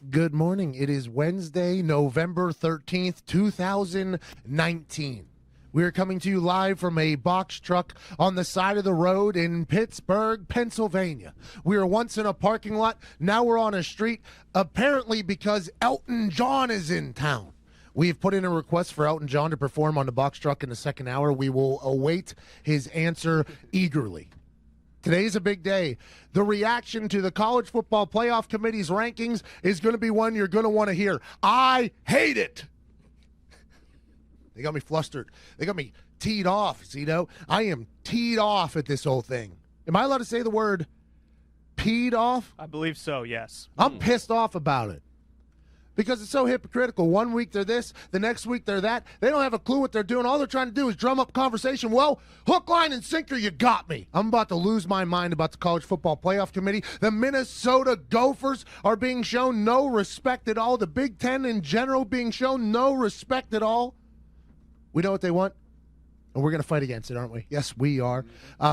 Good morning. It is Wednesday, November 13th, 2019. We are coming to you live from a box truck on the side of the road in Pittsburgh, Pennsylvania. We were once in a parking lot. Now we're on a street, apparently because Elton John is in town. We've put in a request for Elton John to perform on the box truck in the second hour. We will await his answer eagerly. Today's a big day. The reaction to the College Football Playoff Committee's rankings is going to be one you're going to want to hear. I hate it. They got me flustered. They got me teed off, Zito. I am teed off at this whole thing. Am I allowed to say the word peed off? I believe so, yes. I'm pissed off about it. Because it's so hypocritical. One week they're this, the next week they're that. They don't have a clue what they're doing. All they're trying to do is drum up conversation. Well, hook, line, and sinker, you got me. I'm about to lose my mind about the College Football Playoff Committee. The Minnesota Gophers are being shown no respect at all. The Big Ten in general being shown no respect at all. We know what they want, and we're going to fight against it, aren't we? Yes, we are.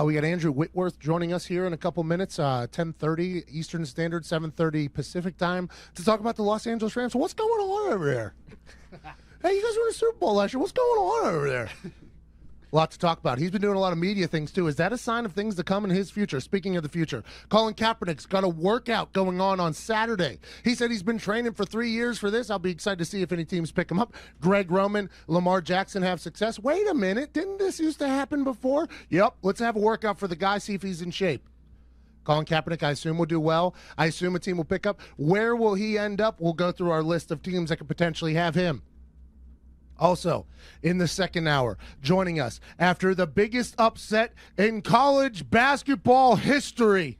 We got Andrew Whitworth joining us here in a couple minutes, 10:30 Eastern Standard, 7:30 Pacific time, to talk about the Los Angeles Rams. So what's going on over there? Hey, you guys were in the Super Bowl last year. What's going on over there? A lot to talk about. He's been doing a lot of media things, too. Is that a sign of things to come in his future? Speaking of the future, Colin Kaepernick's got a workout going on Saturday. He said he's been training for 3 years for this. I'll be excited to see if any teams pick him up. Greg Roman, Lamar Jackson have success. Wait a minute. Didn't this used to happen before? Yep. Let's have a workout for the guy, see if he's in shape. Colin Kaepernick, I assume, will do well. I assume a team will pick up. Where will he end up? We'll go through our list of teams that could potentially have him. Also, in the second hour, joining us after the biggest upset in college basketball history,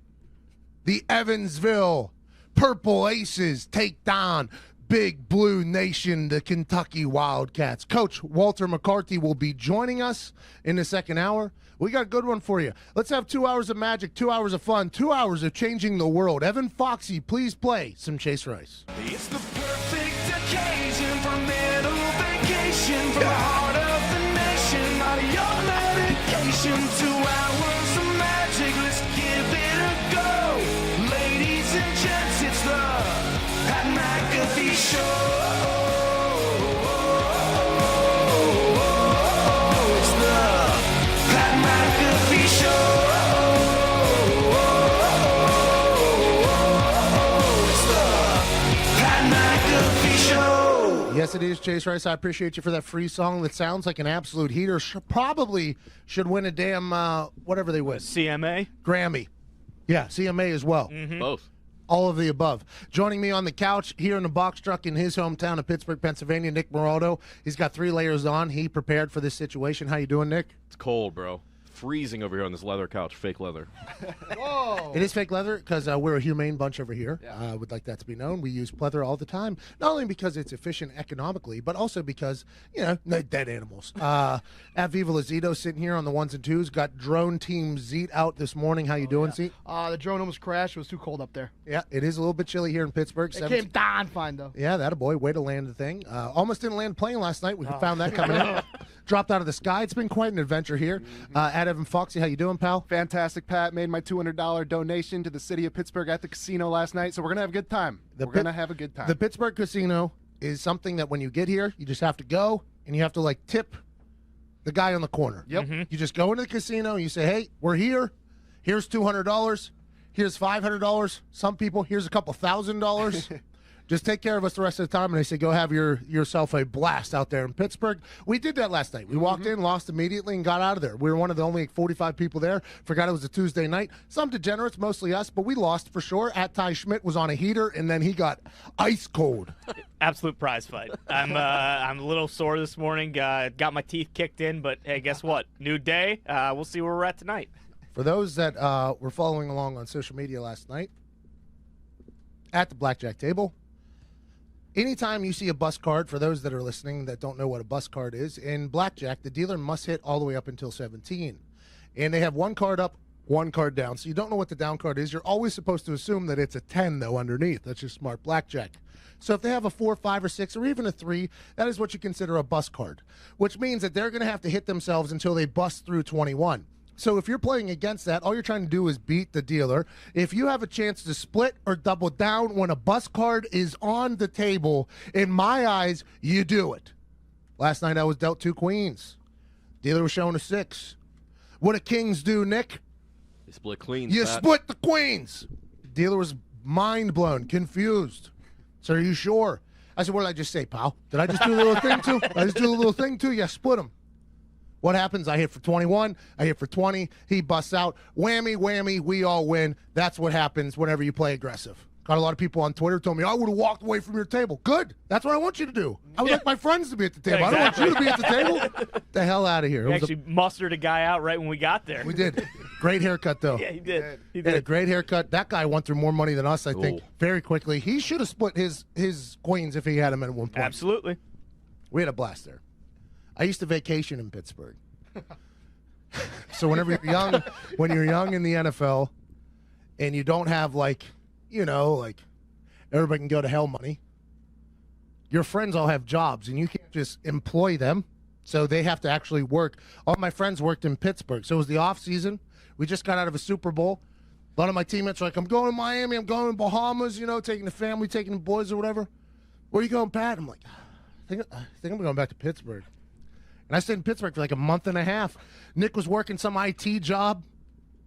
the Evansville Purple Aces take down Big Blue Nation, the Kentucky Wildcats. Coach Walter McCarty will be joining us in the second hour. We got a good one for you. Let's have 2 hours of magic, 2 hours of fun, 2 hours of changing the world. Evan Foxy, please play some Chase Rice. It's the perfect occasion for middle vacation from the heart of the nation. Not your medication. 2 hours of magic. Let's give it a go. Ladies and gents, it's the Pat McAfee Show. It's the Pat McAfee Show. It's the Pat McAfee Show. Yes, it is, Chase Rice. I appreciate you for that free song that sounds like an absolute heater. Probably should win a damn, whatever they win. CMA? Grammy. Yeah, CMA as well. Both. All of the above. Joining me on the couch here in the box truck in his hometown of Pittsburgh, Pennsylvania, Nick Moraldo. He's got 3 layers on. He prepared for this situation. How you doing, Nick? It's cold, bro. Freezing over here on this leather couch. Fake leather. Whoa. It is fake leather because we're a humane bunch over here. I would like that to be known. We use pleather all the time, not only because it's efficient economically, but also because, no dead animals. At Viva Lazito sitting here on the ones and twos. Got drone team Zeet out this morning. How you doing, Zeet? The drone almost crashed. It was too cold up there. Yeah, it is a little bit chilly here in Pittsburgh. It came down fine, though. Yeah, that a boy. Way to land the thing. Almost didn't land plane last night. We found that coming in. Dropped out of the sky. It's been quite an adventure here. At Evan Foxy, how you doing, pal? Fantastic, Pat. Made my $200 donation to the city of Pittsburgh at the casino last night, so we're going to have a good time. We're going to have a good time. The Pittsburgh Casino is something that when you get here, you just have to go, and you have to, tip the guy on the corner. Yep. You just go into the casino, and you say, hey, we're here. Here's $200. Here's $500. Some people, here's a couple $1,000. Just take care of us the rest of the time. And they say, go have yourself a blast out there in Pittsburgh. We did that last night. We walked in, lost immediately, and got out of there. We were one of the only 45 people there. Forgot it was a Tuesday night. Some degenerates, mostly us, but we lost for sure. At Ty Schmidt was on a heater, and then he got ice cold. Absolute prize fight. I'm a little sore this morning. Got my teeth kicked in, but hey, guess what? New day. We'll see where we're at tonight. For those that were following along on social media last night, at the blackjack table, anytime you see a bus card, for those that are listening that don't know what a bus card is, in blackjack, the dealer must hit all the way up until 17. And they have one card up, one card down. So you don't know what the down card is. You're always supposed to assume that it's a 10, though, underneath. That's just smart blackjack. So if they have a 4, 5, or 6, or even a 3, that is what you consider a bus card, which means that they're going to have to hit themselves until they bust through 21. So if you're playing against that, all you're trying to do is beat the dealer. If you have a chance to split or double down when a bus card is on the table, in my eyes, you do it. Last night I was dealt 2 queens. Dealer was showing a 6. What do kings do, Nick? They split clean. You Pat. split the queens. Dealer was mind blown, confused. So are you sure? I said, what did I just say, pal? Did I just do a little thing too? I just do a little thing too? Yeah, split them. What happens? I hit for 21. I hit for 20. He busts out. Whammy, whammy, we all win. That's what happens whenever you play aggressive. Got a lot of people on Twitter told me, I would have walked away from your table. Good. That's what I want you to do. I would like my friends to be at the table. Exactly. I don't want you to be at the table. The hell out of here. We actually mustered a guy out right when we got there. We did. Great haircut, though. Yeah, he did. He Had a did. great haircut. That guy went through more money than us, I think, Ooh. very quickly. He should have split his queens if he had them at one point. Absolutely. We had a blast there. I used to vacation in Pittsburgh. So whenever you're young, when you're young in the NFL and you don't have like everybody can go to hell money, your friends all have jobs and you can't just employ them. So they have to actually work. All my friends worked in Pittsburgh. So it was the off season. We just got out of a Super Bowl. A lot of my teammates were like, I'm going to Miami, I'm going to Bahamas, taking the family, taking the boys or whatever. Where are you going, Pat? I'm like, I think I'm going back to Pittsburgh. And I stayed in Pittsburgh for like a month and a half. Nick was working some IT job.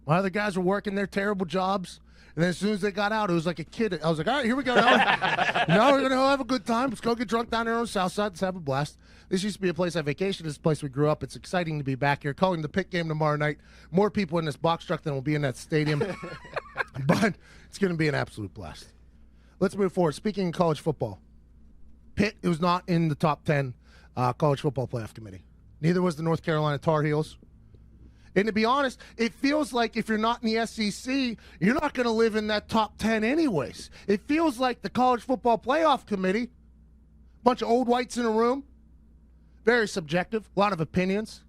My other guys were working their terrible jobs. And then as soon as they got out, it was like a kid. I was like, all right, here we go. Now we're going to have a good time. Let's go get drunk down there on the south side. Let's have a blast. This used to be a place I vacationed. This is a place we grew up. It's exciting to be back here. Calling the Pitt game tomorrow night. More people in this box truck than will be in that stadium. But it's going to be an absolute blast. Let's move forward. Speaking of college football, Pitt was not in the top 10 college football playoff committee. Neither was the North Carolina Tar Heels. And to be honest, it feels like if you're not in the SEC, you're not going to live in that top 10 anyways. It feels like the College Football Playoff Committee, bunch of old whites in a room, very subjective, a lot of opinions,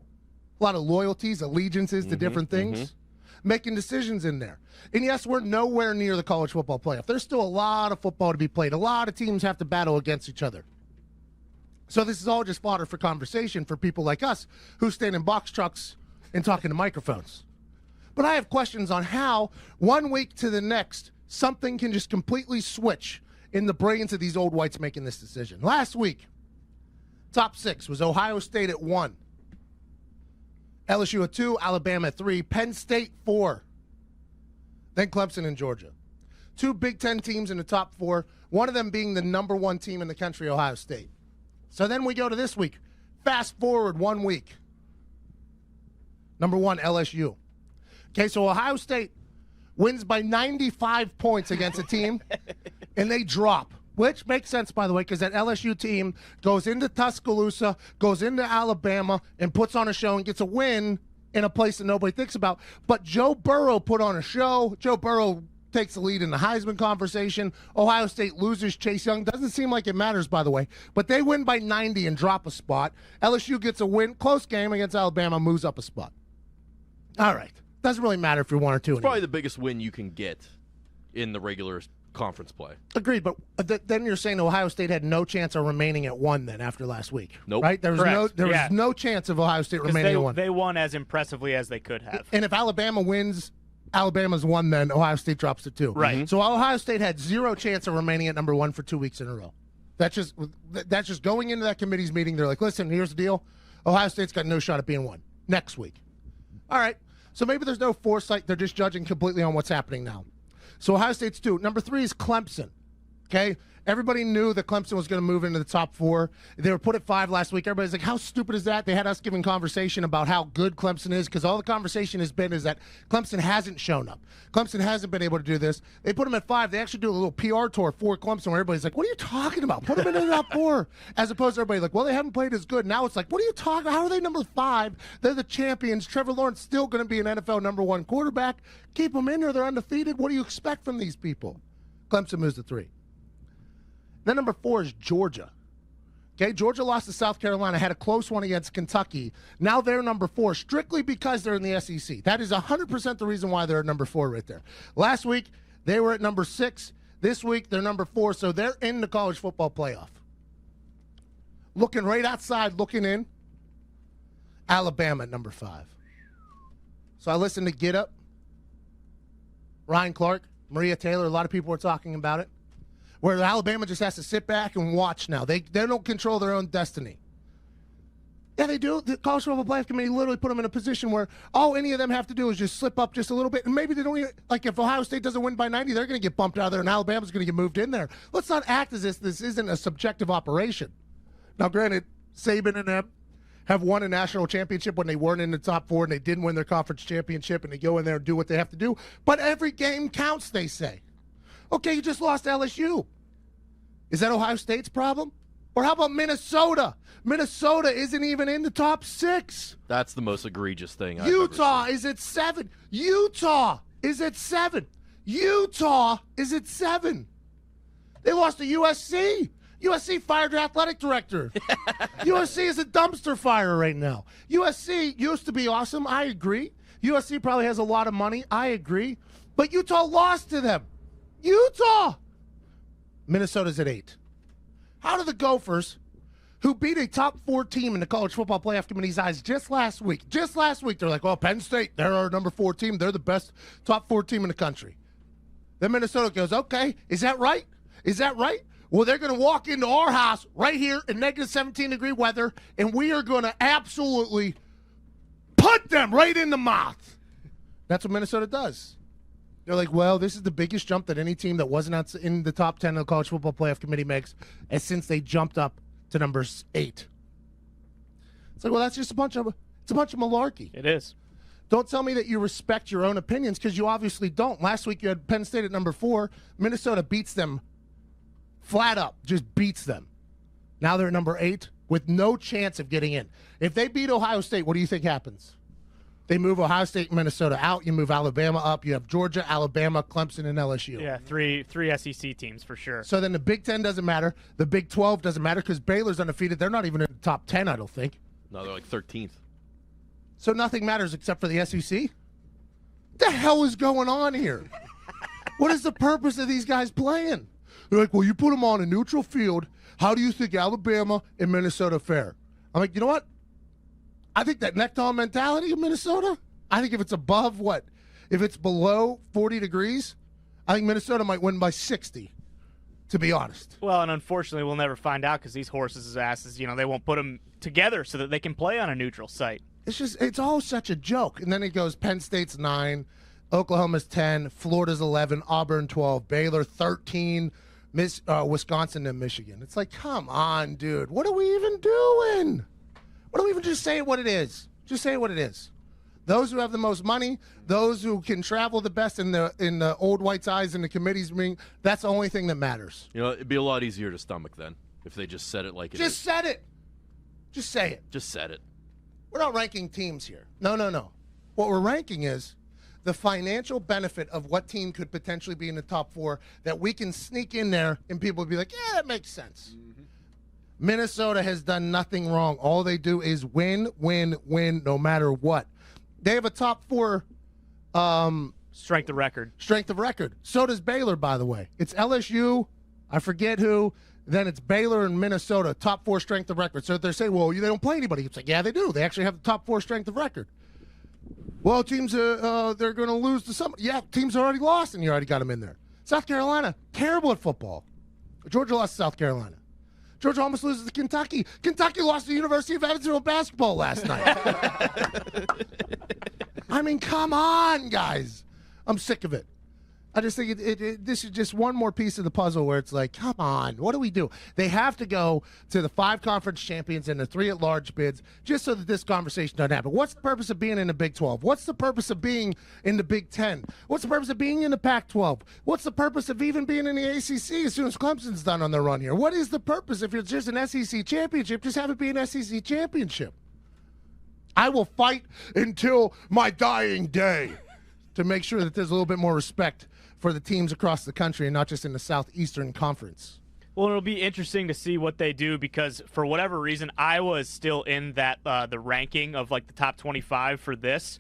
a lot of loyalties, allegiances to different things, making decisions in there. And yes, we're nowhere near the College Football Playoff. There's still a lot of football to be played. A lot of teams have to battle against each other. So this is all just fodder for conversation for people like us who stand in box trucks and talking to microphones. But I have questions on how, 1 week to the next, something can just completely switch in the brains of these old whites making this decision. Last week, top 6 was Ohio State at 1, LSU at 2, Alabama at 3, Penn State 4, then Clemson and Georgia. 2 Big Ten teams in the top 4, one of them being the number 1 team in the country, Ohio State. So then we go to this week. Fast forward 1 week. Number 1, LSU. Okay, so Ohio State wins by 95 points against a team, and they drop, which makes sense, by the way, because that LSU team goes into Tuscaloosa, goes into Alabama, and puts on a show and gets a win in a place that nobody thinks about. But Joe Burrow put on a show. Joe Burrow takes the lead in the Heisman conversation. Ohio State loses Chase Young. Doesn't seem like it matters, by the way. But they win by 90 and drop a spot. LSU gets a win. Close game against Alabama, moves up a spot. All right. Doesn't really matter if you're 1 or 2. It's probably the biggest win you can get in the regular conference play. Agreed, but then you're saying Ohio State had no chance of remaining at 1 then after last week. Nope. Right? There was Correct. no chance of Ohio State 'Cause remaining at 1. they won as impressively as they could have. And if Alabama wins, Alabama's 1 then, Ohio State drops to 2. Right. So Ohio State had 0 chance of remaining at number 1 for 2 weeks in a row. That's just going into that committee's meeting. They're like, listen, here's the deal. Ohio State's got no shot at being 1 next week. All right. So maybe there's no foresight. They're just judging completely on what's happening now. So Ohio State's 2. Number 3 is Clemson. Okay? Everybody knew that Clemson was going to move into the top 4. They were put at 5 last week. Everybody's like, how stupid is that? They had us giving conversation about how good Clemson is because all the conversation has been is that Clemson hasn't shown up. Clemson hasn't been able to do this. They put them at 5. They actually do a little PR tour for Clemson where everybody's like, what are you talking about? Put them in the top 4. As opposed to everybody like, well, they haven't played as good. Now it's like, what are you talking about? How are they number 5? They're the champions. Trevor Lawrence still going to be an NFL number 1 quarterback. Keep them in there. They're undefeated. What do you expect from these people? Clemson moves to 3. Then number 4 is Georgia. Okay, Georgia lost to South Carolina, had a close one against Kentucky. Now they're number 4, strictly because they're in the SEC. That is 100% the reason why they're at number 4 right there. Last week, they were at number 6. This week, they're number 4, so they're in the college football playoff. Looking right outside, looking in, Alabama at number 5. So I listened to Get Up. Ryan Clark, Maria Taylor, a lot of people were talking about it. Where Alabama just has to sit back and watch now. They don't control their own destiny. Yeah, they do. The College Football Playoff Committee literally put them in a position where all any of them have to do is just slip up just a little bit. And maybe they don't even, like if Ohio State doesn't win by 90, they're going to get bumped out of there and Alabama's going to get moved in there. Let's not act as if this isn't a subjective operation. Now, granted, Saban and them have won a national championship when they weren't in the top 4 and they didn't win their conference championship and they go in there and do what they have to do. But every game counts, they say. Okay, you just lost to LSU. Is that Ohio State's problem? Or how about Minnesota? Minnesota isn't even in the top 6. That's the most egregious thing I've Utah ever seen. is at 7. Utah is at 7. Utah is at 7. They lost to USC. USC fired their athletic director. USC is a dumpster fire right now. USC used to be awesome. I agree. USC probably has a lot of money. I agree. But Utah lost to them. Utah. Minnesota's at 8. How do the Gophers, who beat a top 4 team in the College Football Playoff Committee's eyes just last week, they're like, oh, Penn State, they're our number 4 team. They're the best top 4 team in the country. Then Minnesota goes, okay, is that right? Is that right? Well, they're going to walk into our house right here in negative 17-degree weather, and we are going to absolutely put them right in the mouth. That's what Minnesota does. They're like, well, this is the biggest jump that any team that wasn't in the top 10 of the College Football Playoff Committee makes since they jumped up to number 8. It's like, well, that's just a bunch of malarkey. It is. Don't tell me that you respect your own opinions because you obviously don't. Last week you had Penn State at number 4. Minnesota beats them flat up, just beats them. Now they're at number 8 with no chance of getting in. If they beat Ohio State, what do you think happens? They move Ohio State and Minnesota out. You move Alabama up. You have Georgia, Alabama, Clemson, and LSU. Yeah, three SEC teams for sure. So then the Big 10 doesn't matter. The Big 12 doesn't matter because Baylor's undefeated. They're not even in the top 10, I don't think. No, they're like 13th. So nothing matters except for the SEC? What the hell is going on here? What is the purpose of these guys playing? They're like, well, you put them on a neutral field. How do you think Alabama and Minnesota fare? I'm like, you know what? I think that neck-on mentality of Minnesota, I think if it's above what? If it's below 40 degrees, I think Minnesota might win by 60, to be honest. Well, and unfortunately, we'll never find out because these horses' asses, they won't put them together so that they can play on a neutral site. It's all such a joke. And then it goes Penn State's 9, Oklahoma's 10, Florida's 11, Auburn 12, Baylor 13, Wisconsin and Michigan. It's like, come on, dude. What are we even doing? Why don't we even just say what it is? Just say what it is. Those who have the most money, those who can travel the best in the old white's eyes and the committee's ring, that's the only thing that matters. It'd be a lot easier to stomach then if they just said it like it is. Just said it. Just say it. Just said it. We're not ranking teams here. No. What we're ranking is the financial benefit of what team could potentially be in the top 4 that we can sneak in there and people would be like, yeah, that makes sense. Mm-hmm. Minnesota has done nothing wrong. All they do is win, no matter what. They have a top 4 strength of record. So does Baylor, by the way. It's LSU, I forget who, then it's Baylor and Minnesota, top 4 strength of record. So if they're saying, well, they don't play anybody. It's like, yeah, they do. They actually have the top 4 strength of record. Well, teams, they're going to lose to somebody. Yeah, teams already lost, and you already got them in there. South Carolina, terrible at football. Georgia lost to South Carolina. Georgia almost loses to Kentucky. Kentucky lost to the University of Evansville basketball last night. I mean, come on, guys. I'm sick of it. I just think this is just one more piece of the puzzle where it's like, come on, what do we do? They have to go to the 5 conference champions and the 3 at-large bids just so that this conversation doesn't happen. What's the purpose of being in the Big 12? What's the purpose of being in the Big 10? What's the purpose of being in the Pac-12? What's the purpose of even being in the ACC as soon as Clemson's done on their run here? What is the purpose if it's just an SEC championship? Just have it be an SEC championship. I will fight until my dying day to make sure that there's a little bit more respect for the teams across the country and not just in the Southeastern Conference. Well, it'll be interesting to see what they do because for whatever reason, Iowa's still in that the ranking of like the top 25 for this.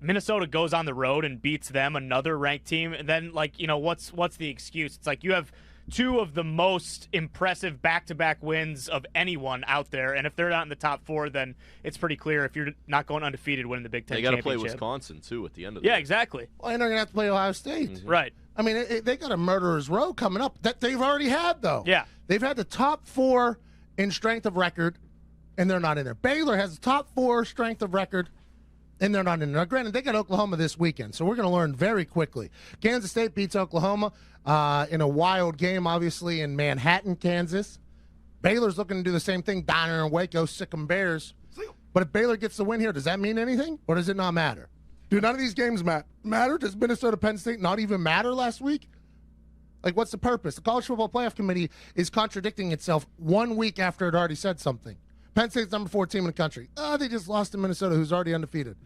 Minnesota goes on the road and beats them, another ranked team, and then what's the excuse? It's like you have two of the most impressive back-to-back wins of anyone out there. And if they're not in the top 4, then it's pretty clear if you're not going undefeated winning the Big Ten They got to championship. play Wisconsin, too, at the end of the Yeah, year. exactly. Well, and they're going to have to play Ohio State. Right. I mean, they got a murderer's row coming up that they've already had, though. Yeah. They've had the top 4 in strength of record, and they're not in there. Baylor has the top 4 strength of record, and they're not in there. Now, granted, they got Oklahoma this weekend, so we're going to learn very quickly. Kansas State beats Oklahoma in a wild game, obviously, in Manhattan, Kansas. Baylor's looking to do the same thing down there in Waco, sick 'em Bears. But if Baylor gets the win here, does that mean anything, or does it not matter? Do none of these games matter? Does Minnesota Penn State not even matter last week? Like, what's the purpose? The College Football Playoff Committee is contradicting itself 1 week after it already said something. Penn State's number 4 team in the country. They just lost to Minnesota, who's already undefeated.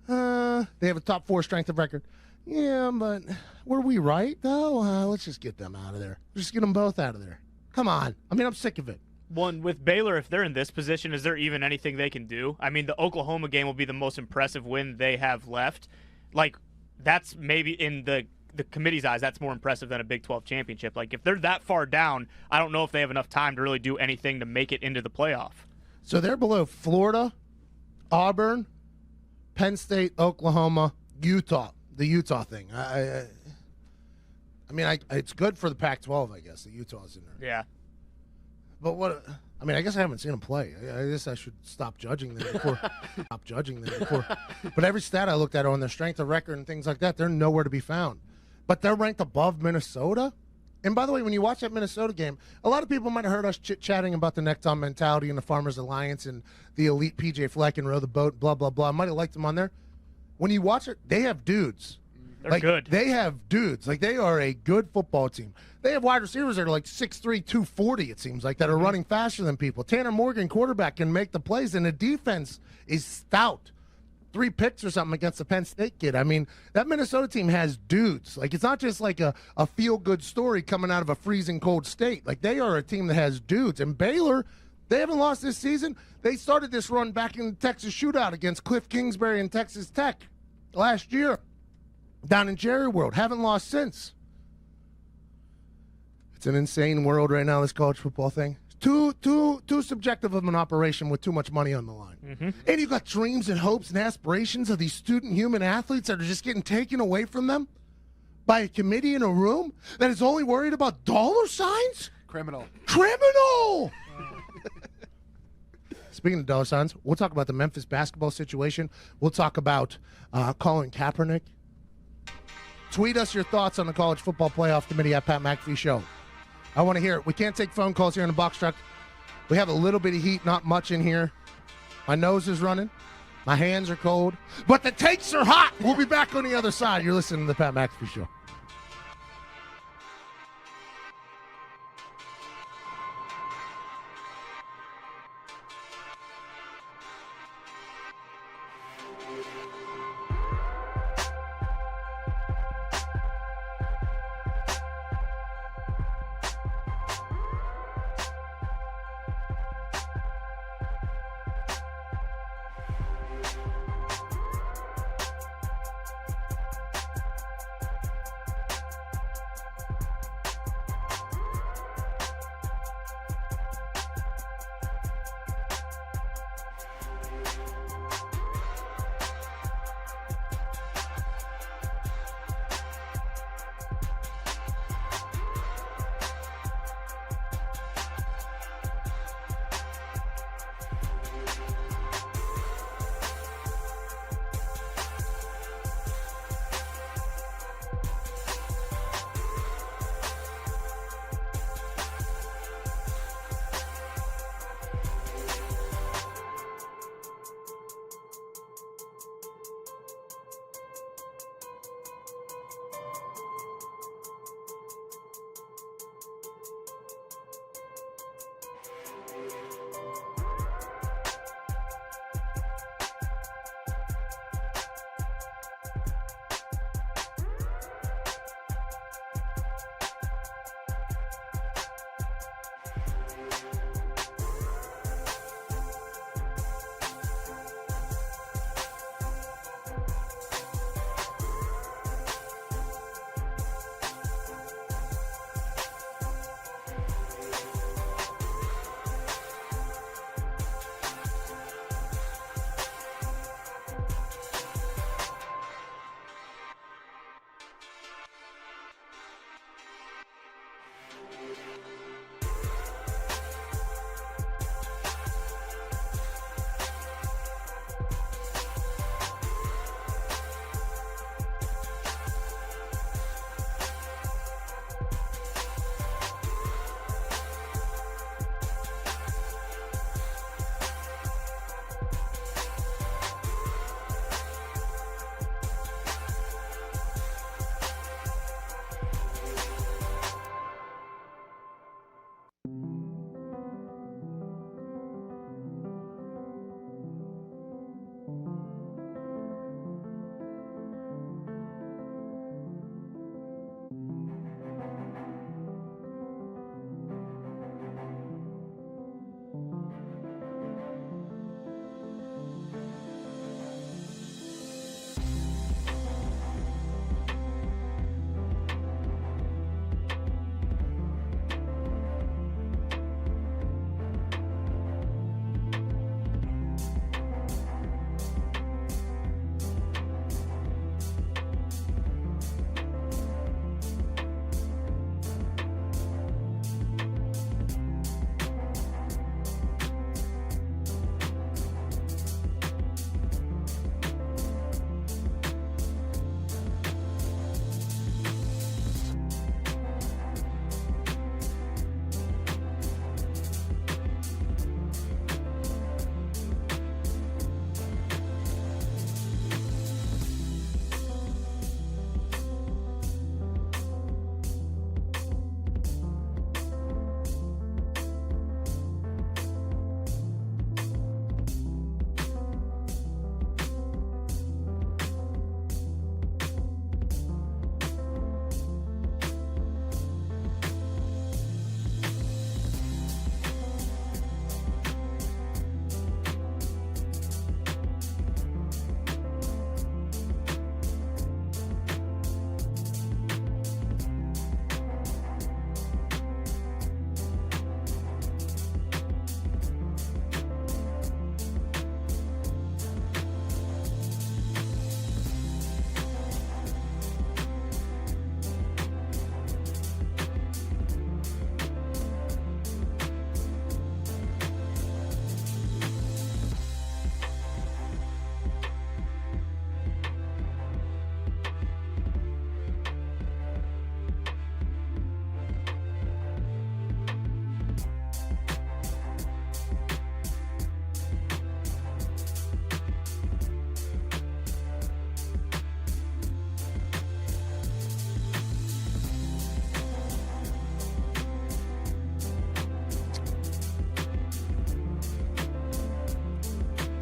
They have a top 4 strength of record. Yeah, but were we right, though? Let's just get them out of there. Just get them both out of there. Come on. I mean, I'm sick of it. One with Baylor, if they're in this position, is there even anything they can do? I mean, the Oklahoma game will be the most impressive win they have left. Like, that's maybe in the committee's eyes, that's more impressive than a Big 12 championship. Like, if they're that far down, I don't know if they have enough time to really do anything to make it into the playoff. So they're below Florida, Auburn, Penn State, Oklahoma, Utah. The Utah thing. I mean, it's good for the Pac-12, I guess, that Utah's in there. Yeah. But what? I mean, I guess I haven't seen them play. I guess I should stop judging them before. But every stat I looked at on their strength of record and things like that, they're nowhere to be found. But they're ranked above Minnesota. And by the way, when you watch that Minnesota game, a lot of people might have heard us chit-chatting about the neck-on mentality and the Farmers Alliance and the elite PJ Fleck and row the boat, blah, blah, blah. I might have liked them on there. When you watch it, they have dudes. They're good. They have dudes. Like, they are a good football team. They have wide receivers that are like 6'3", 240, it seems like, that are running faster than people. Tanner Morgan, quarterback, can make the plays, and the defense is stout. 3 picks or something against the Penn State kid. I mean, that Minnesota team has dudes. Like, it's not just like a feel-good story coming out of a freezing cold state. Like, they are a team that has dudes. And Baylor, they haven't lost this season. They started this run back in the Texas shootout against Cliff Kingsbury and Texas Tech last year down in Jerry World. Haven't lost since. It's an insane world right now, this college football thing. Too subjective of an operation with too much money on the line. Mm-hmm. And you've got dreams and hopes and aspirations of these student human athletes that are just getting taken away from them by a committee in a room that is only worried about dollar signs? Criminal. Speaking of dollar signs, we'll talk about the Memphis basketball situation. We'll talk about Colin Kaepernick. Tweet us your thoughts on the College Football Playoff Committee at Pat McAfee Show. I want to hear it. We can't take phone calls here in the box truck. We have a little bit of heat, not much in here. My nose is running. My hands are cold. But the takes are hot. We'll be back on the other side. You're listening to the Pat McAfee Show.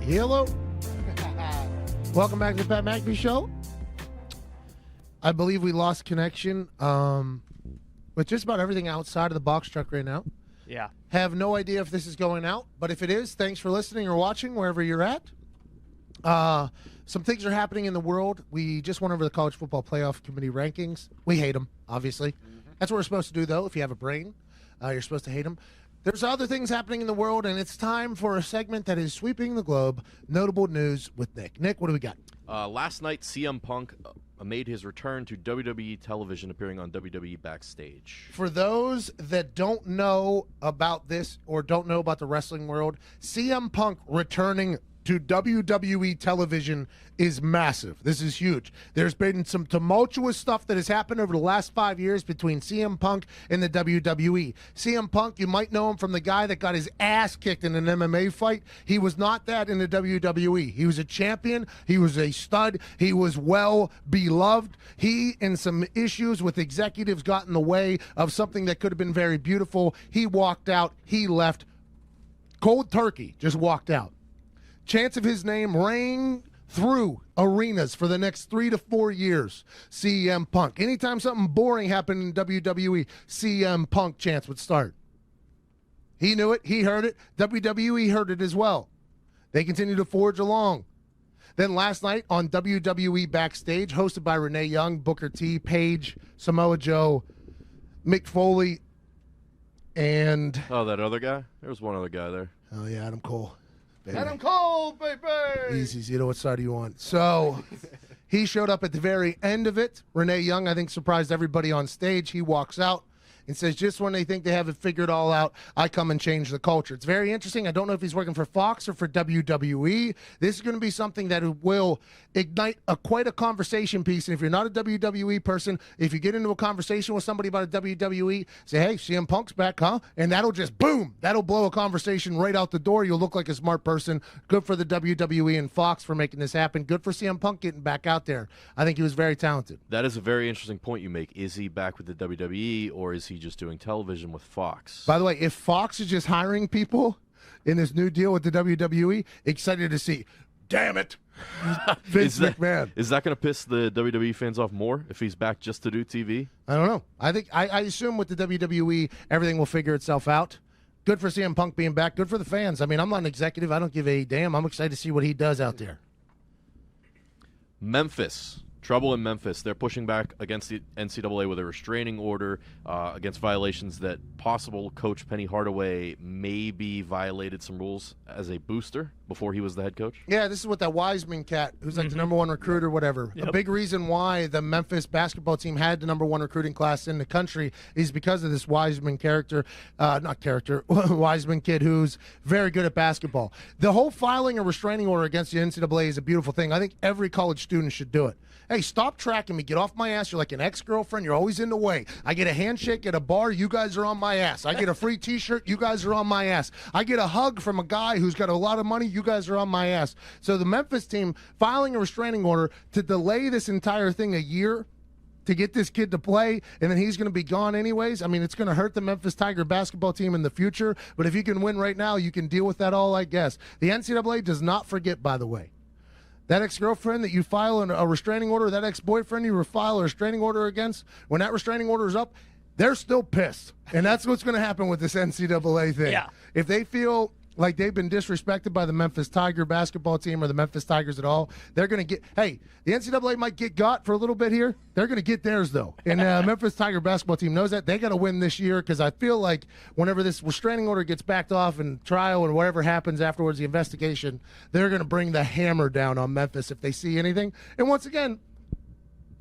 Hello. Welcome back to the Pat McAfee Show. I believe we lost connection with just about everything outside of the box truck right now. Yeah. Have no idea if this is going out, but if it is, thanks for listening or watching wherever you're at. Some things are happening in the world. We just went over the College Football Playoff Committee rankings. We hate them, obviously. That's what we're supposed to do, though. If you have a brain, you're supposed to hate them. There's other things happening in the world, and it's time for a segment that is sweeping the globe. Notable news with Nick. Nick, what do we got? Last night, CM Punk made his return to WWE television, appearing on WWE Backstage. For those that don't know about this or don't know about the wrestling world, CM Punk returning to WWE television is massive. This is huge. There's been some tumultuous stuff that has happened over the last 5 years between CM Punk and the WWE. CM Punk, you might know him from the guy that got his ass kicked in an MMA fight. He was not that in the WWE. He was a champion. He was a stud. He was well beloved. He and some issues with executives got in the way of something that could have been very beautiful. He walked out. He left. Cold turkey, just walked out. Chance of his name rang through arenas for the next 3 to 4 years. CM Punk. Anytime something boring happened in WWE, CM Punk chance would start. He knew it. He heard it. WWE heard it as well. They continue to forge along. Then last night on WWE Backstage, hosted by Renee Young, Booker T, Paige, Samoa Joe, Mick Foley, and... Oh, that other guy? There was one other guy there. Oh, yeah, Adam Cole. Baby. Adam Cole, baby. Easy, you know what side do you want? So he showed up at the very end of it. Renee Young, I think, surprised everybody on stage. He walks out and says, just when they think they have it figured all out, I come and change the culture. It's very interesting. I don't know if he's working for Fox or for WWE. This is going to be something that will ignite quite a conversation piece. And if you're not a WWE person, if you get into a conversation with somebody about a WWE, say, hey, CM Punk's back, huh? And that'll just, boom, that'll blow a conversation right out the door. You'll look like a smart person. Good for the WWE and Fox for making this happen. Good for CM Punk getting back out there. I think he was very talented. That is a very interesting point you make. Is he back with the WWE, or is he be just doing television with Fox. By the way, if Fox is just hiring people in this new deal with the WWE, excited to see. Damn it, Vince McMahon. Is that going to piss the WWE fans off more if he's back just to do TV? I don't know. I assume with the WWE, everything will figure itself out. Good for CM Punk being back. Good for the fans. I mean, I'm not an executive. I don't give a damn. I'm excited to see what he does out there. Memphis. Trouble in Memphis. They're pushing back against the NCAA with a restraining order against violations that possible coach Penny Hardaway maybe violated some rules as a booster before he was the head coach. Yeah, this is what that Wiseman cat, who's like the number one recruit or whatever. Yep. A big reason why the Memphis basketball team had the number one recruiting class in the country is because of this Wiseman Wiseman kid who's very good at basketball. The whole filing a restraining order against the NCAA is a beautiful thing. I think every college student should do it. Hey, stop tracking me. Get off my ass. You're like an ex-girlfriend. You're always in the way. I get a handshake at a bar. You guys are on my ass. I get a free T-shirt. You guys are on my ass. I get a hug from a guy who's got a lot of money. You guys are on my ass. So the Memphis team filing a restraining order to delay this entire thing a year to get this kid to play, and then he's going to be gone anyways. I mean, it's going to hurt the Memphis Tiger basketball team in the future, but if you can win right now, you can deal with that all, I guess. The NCAA does not forget, by the way. That ex-girlfriend that you file a restraining order, that ex-boyfriend you file a restraining order against, when that restraining order is up, they're still pissed. And that's what's going to happen with this NCAA thing. Yeah. If they feel like they've been disrespected by the Memphis Tiger basketball team or the Memphis Tigers at all, they're going to get – hey, the NCAA might get got for a little bit here. They're going to get theirs, though. And Memphis Tiger basketball team knows that. They got to win this year because I feel like whenever this restraining order gets backed off and trial and whatever happens afterwards, the investigation, they're going to bring the hammer down on Memphis if they see anything. And once again,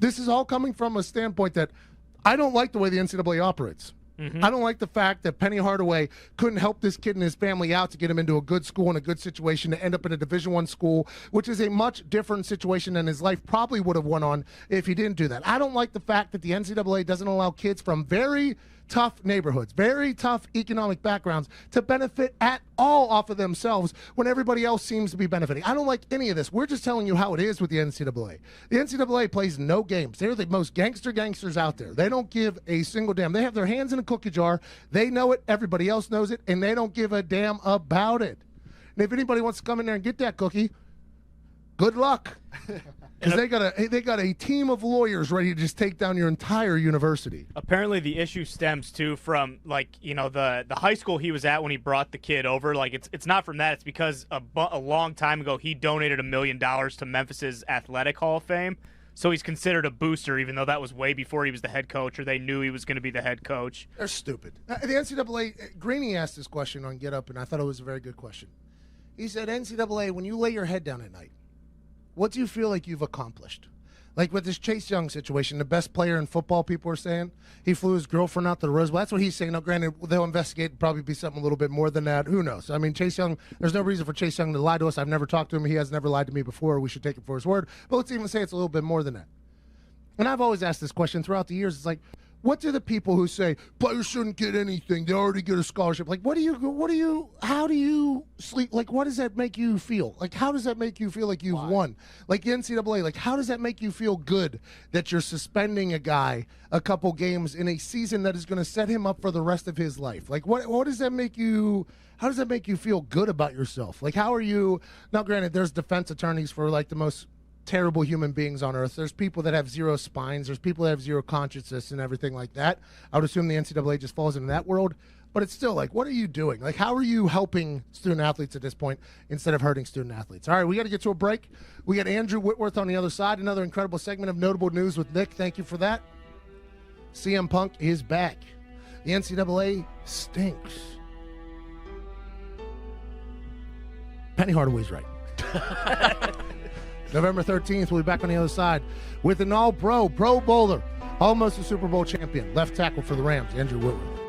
this is all coming from a standpoint that I don't like the way the NCAA operates. I don't like the fact that Penny Hardaway couldn't help this kid and his family out to get him into a good school and a good situation to end up in a Division I school, which is a much different situation than his life probably would have went on if he didn't do that. I don't like the fact that the NCAA doesn't allow kids from very tough neighborhoods, very tough economic backgrounds to benefit at all off of themselves when everybody else seems to be benefiting. I don't like any of this. We're just telling you how it is with the NCAA. The NCAA plays no games. They're the most gangsters out there. They don't give a single damn. They have their hands in a cookie jar. They know it. Everybody else knows it, and they don't give a damn about it. And if anybody wants to come in there and get that cookie, good luck. Because they got a team of lawyers ready to just take down your entire university. Apparently, the issue stems too from the high school he was at when he brought the kid over. Like it's not from that. It's because a long time ago he donated $1 million to Memphis's Athletic Hall of Fame. So he's considered a booster, even though that was way before he was the head coach, or they knew he was going to be the head coach. They're stupid. The NCAA, Greeny asked this question on Get Up, and I thought it was a very good question. He said, NCAA, when you lay your head down at night, what do you feel like you've accomplished? Like with this Chase Young situation, the best player in football, people are saying, he flew his girlfriend out to the Rose Bowl. That's what he's saying. Now, granted, they'll investigate, probably be something a little bit more than that. Who knows? I mean, Chase Young, there's no reason for Chase Young to lie to us. I've never talked to him. He has never lied to me before. We should take him for his word. But let's even say it's a little bit more than that. And I've always asked this question throughout the years. It's like, what do the people who say players shouldn't get anything, they already get a scholarship? Like, how do you sleep? Like, what does that make you feel? Like, how does that make you feel like you've won? Like the NCAA, like, how does that make you feel good that you're suspending a guy a couple games in a season that is going to set him up for the rest of his life? Like, what does that make you? How does that make you feel good about yourself? Like, how are you? Now, granted, there's defense attorneys for like the most terrible human beings on earth. There's people that have zero spines. There's people that have zero consciousness and everything like that. I would assume the NCAA just falls into that world. But it's still like, what are you doing? Like, how are you helping student athletes at this point instead of hurting student athletes? All right, we got to get to a break. We got Andrew Whitworth on the other side. Another incredible segment of Notable News with Nick. Thank you for that. CM Punk is back. The NCAA stinks. Penny Hardaway's right. November 13th, we'll be back on the other side with an all-pro, Pro Bowler, almost a Super Bowl champion, left tackle for the Rams, Andrew Whitworth.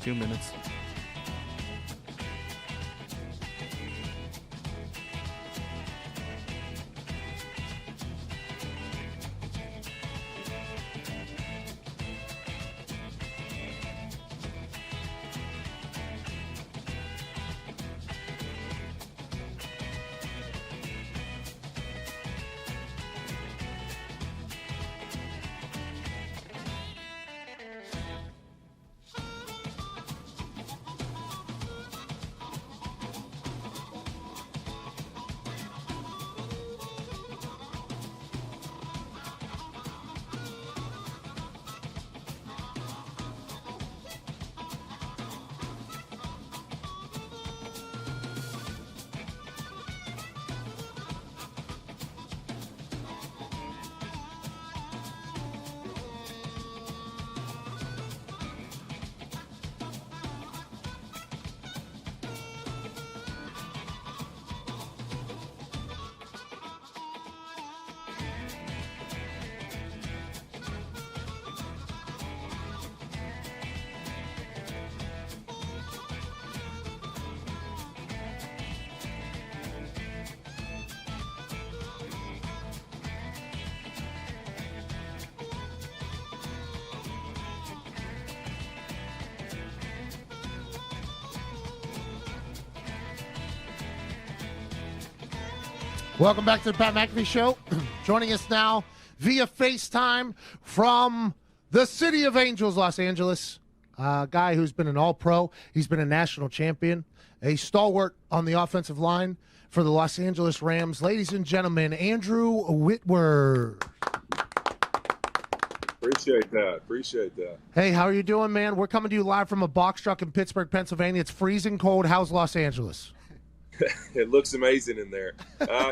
2 minutes. Welcome back to the Pat McAfee Show. Joining us now via FaceTime from the City of Angels, Los Angeles. A guy who's been an All-Pro. He's been a national champion, a stalwart on the offensive line for the Los Angeles Rams. Ladies and gentlemen, Andrew Whitworth. Appreciate that. Hey, how are you doing, man? We're coming to you live from a box truck in Pittsburgh, Pennsylvania. It's freezing cold. How's Los Angeles? It looks amazing in there.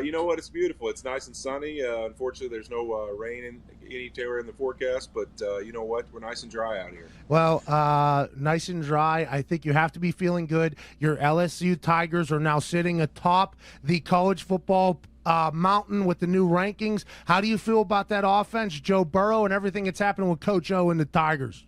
You know what? It's beautiful. It's nice and sunny. Unfortunately, there's no rain anywhere in the forecast, but you know what? We're nice and dry out here. Well, nice and dry. I think you have to be feeling good. Your LSU Tigers are now sitting atop the college football mountain with the new rankings. How do you feel about that offense, Joe Burrow, and everything that's happening with Coach O and the Tigers?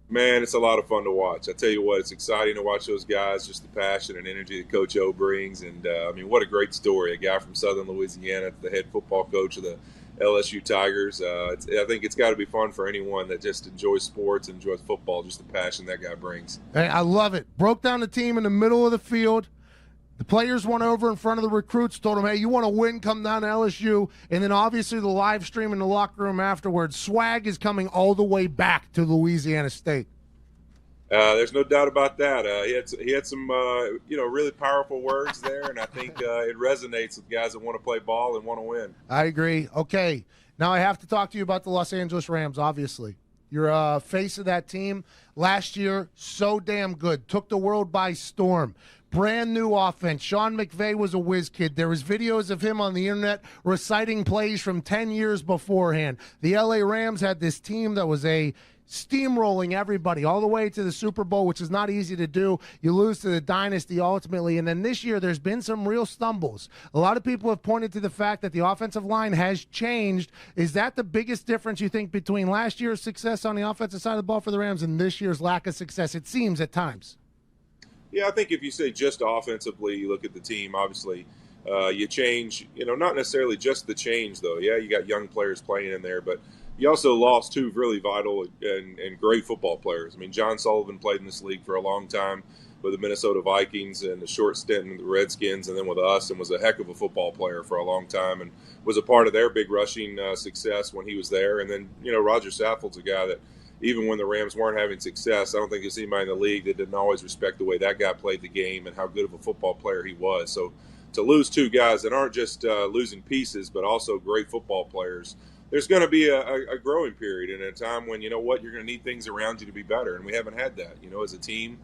Man, it's a lot of fun to watch. I tell you what, it's exciting to watch those guys, just the passion and energy that Coach O brings. And, I mean, what a great story. A guy from Southern Louisiana, the head football coach of the LSU Tigers. I think it's got to be fun for anyone that just enjoys sports and enjoys football, just the passion that guy brings. Hey, I love it. Broke down the team in the middle of the field. The players went over in front of the recruits, told them, hey, you want to win, come down to LSU. And then obviously the live stream in the locker room afterwards. Swag is coming all the way back to Louisiana State. There's no doubt about that. He had some really powerful words there, and I think it resonates with guys that want to play ball and want to win. I agree. Okay, now I have to talk to you about the Los Angeles Rams, obviously. You're a face of that team. Last year, so damn good. Took the world by storm. Brand new offense. Sean McVay was a whiz kid. There was videos of him on the internet reciting plays from 10 years beforehand. The LA Rams had this team that was steamrolling everybody all the way to the Super Bowl, which is not easy to do. You lose to the dynasty ultimately. And then this year, there's been some real stumbles. A lot of people have pointed to the fact that the offensive line has changed. Is that the biggest difference, you think, between last year's success on the offensive side of the ball for the Rams and this year's lack of success? It seems at times. Yeah, I think if you say just offensively, you look at the team, obviously, you change, not necessarily just the change, though. Yeah, you got young players playing in there, but you also lost two really vital and great football players. I mean, John Sullivan played in this league for a long time with the Minnesota Vikings and a short stint in the Redskins and then with us, and was a heck of a football player for a long time and was a part of their big rushing success when he was there. And then, Roger Saffold's a guy that, even when the Rams weren't having success, I don't think there's anybody in the league that didn't always respect the way that guy played the game and how good of a football player he was. So to lose two guys that aren't just losing pieces, but also great football players, there's going to be a growing period and a time when, you're going to need things around you to be better. And we haven't had that, as a team.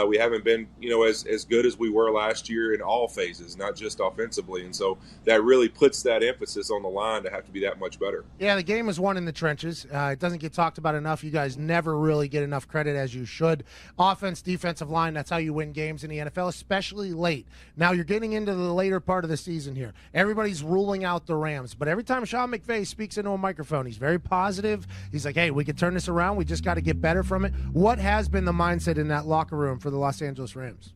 we haven't been, as good as we were last year in all phases, not just offensively. And so that really puts that emphasis on the line to have to be that much better. Yeah, the game is won in the trenches. It doesn't get talked about enough. You guys never really get enough credit as you should. Offense, defensive line, that's how you win games in the NFL, especially late. Now you're getting into the later part of the season here. Everybody's ruling out the Rams, but every time Sean McVay speaks into a microphone, he's very positive. He's like, hey, we can turn this around. We just got to get better from it. What has been the mindset in that locker room for the Los Angeles Rams?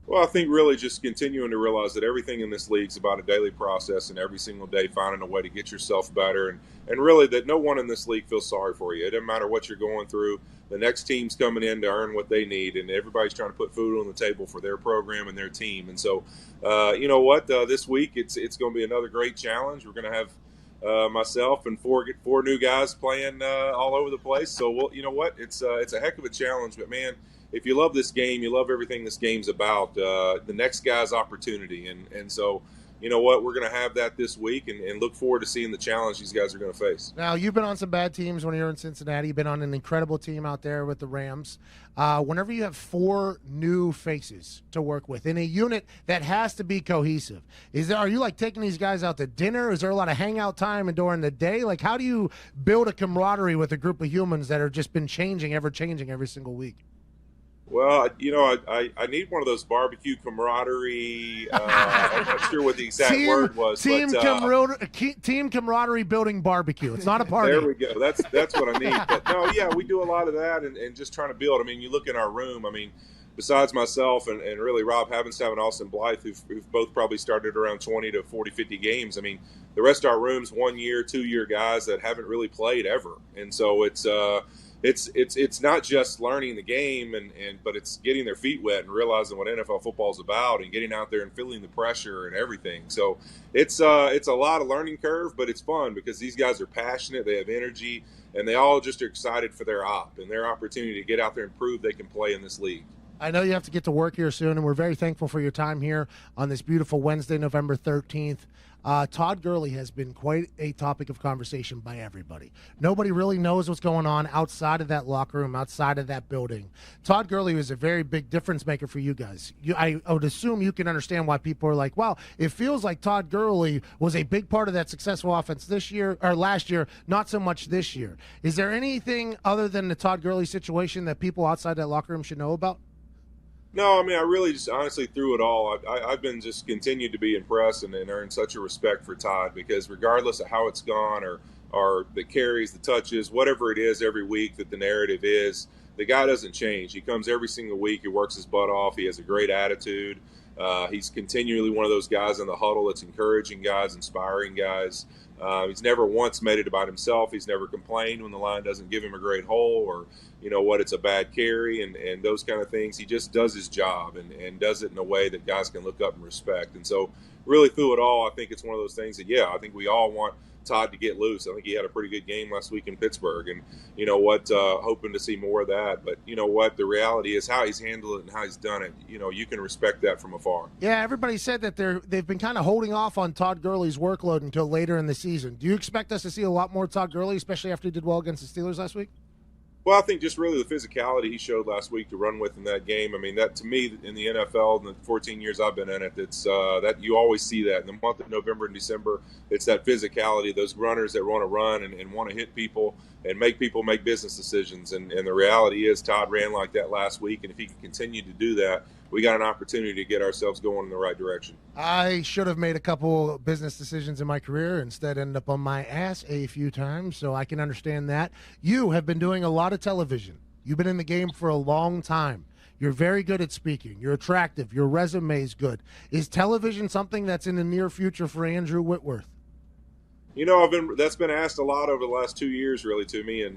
Well, I think really just continuing to realize that everything in this league is about a daily process, and every single day finding a way to get yourself better, and really that no one in this league feels sorry for you. It doesn't matter what you're going through. The next team's coming in to earn what they need, and everybody's trying to put food on the table for their program and their team. And so, you know what? This week it's going to be another great challenge. We're going to have myself and four new guys playing all over the place. So, you know what? It's a heck of a challenge, but man, if you love this game, you love everything this game's about, the next guy's opportunity. And so, you know what, we're going to have that this week and look forward to seeing the challenge these guys are going to face. Now, you've been on some bad teams when you were in Cincinnati. You've been on an incredible team out there with the Rams. Whenever you have four new faces to work with in a unit that has to be cohesive, are you like taking these guys out to dinner? Is there a lot of hangout time and during the day? Like, how do you build a camaraderie with a group of humans that have just been ever-changing every single week? Well, I need one of those barbecue camaraderie. I'm not sure what the exact word was. Team camaraderie building barbecue. It's not a party. There we go. That's what I need. But no, yeah, we do a lot of that and just trying to build. I mean, you look in our room. I mean, besides myself and really Rob Havenstav and Austin Blythe, who've both probably started around 20 to 40, 50 games. I mean, the rest of our room's 1 year, 2 year guys that haven't really played ever. And so it's not just learning the game, but it's getting their feet wet and realizing what NFL football is about and getting out there and feeling the pressure and everything. So it's a lot of learning curve, but it's fun because these guys are passionate, they have energy, and they all just are excited for their and their opportunity to get out there and prove they can play in this league. I know you have to get to work here soon, and we're very thankful for your time here on this beautiful Wednesday, November 13th. Todd Gurley has been quite a topic of conversation by everybody. Nobody really knows what's going on outside of that locker room, outside of that building. Todd Gurley was a very big difference maker for you guys. I would assume you can understand why people are like, wow, it feels like Todd Gurley was a big part of that successful offense this year or last year, not so much this year. Is there anything other than the Todd Gurley situation that people outside that locker room should know about? No, I mean, I really just honestly through it all, I've been just continued to be impressed and earned such a respect for Todd because regardless of how it's gone or the carries, the touches, whatever it is every week that the narrative is, the guy doesn't change. He comes every single week. He works his butt off. He has a great attitude. He's continually one of those guys in the huddle that's encouraging guys, inspiring guys. He's never once made it about himself. He's never complained when the line doesn't give him a great hole or, you know what, it's a bad carry and those kind of things. He just does his job and does it in a way that guys can look up and respect. And so really through it all, I think it's one of those things that, yeah, I think we all want Todd to get loose. I think he had a pretty good game last week in Pittsburgh and, you know what, hoping to see more of that. But, you know what, the reality is how he's handled it and how he's done it. You know, you can respect that from afar. Yeah, everybody said that they've been kind of holding off on Todd Gurley's workload until later in the season. Do you expect us to see a lot more Todd Gurley, especially after he did well against the Steelers last week? Well, I think just really the physicality he showed last week to run with in that game. I mean, that to me in the NFL in the 14 years I've been in it, it's that you always see that in the month of November and December. It's that physicality, those runners that want to run and want to hit people and make people make business decisions. And the reality is Todd ran like that last week, and if he can continue to do that, we got an opportunity to get ourselves going in the right direction. I should have made a couple business decisions in my career, instead ended up on my ass a few times, so I can understand that. You have been doing a lot of television. You've been in the game for a long time. You're very good at speaking. You're attractive. Your resume is good. Is television something that's in the near future for Andrew Whitworth? You know, that's been asked a lot over the last 2 years, really, to me, and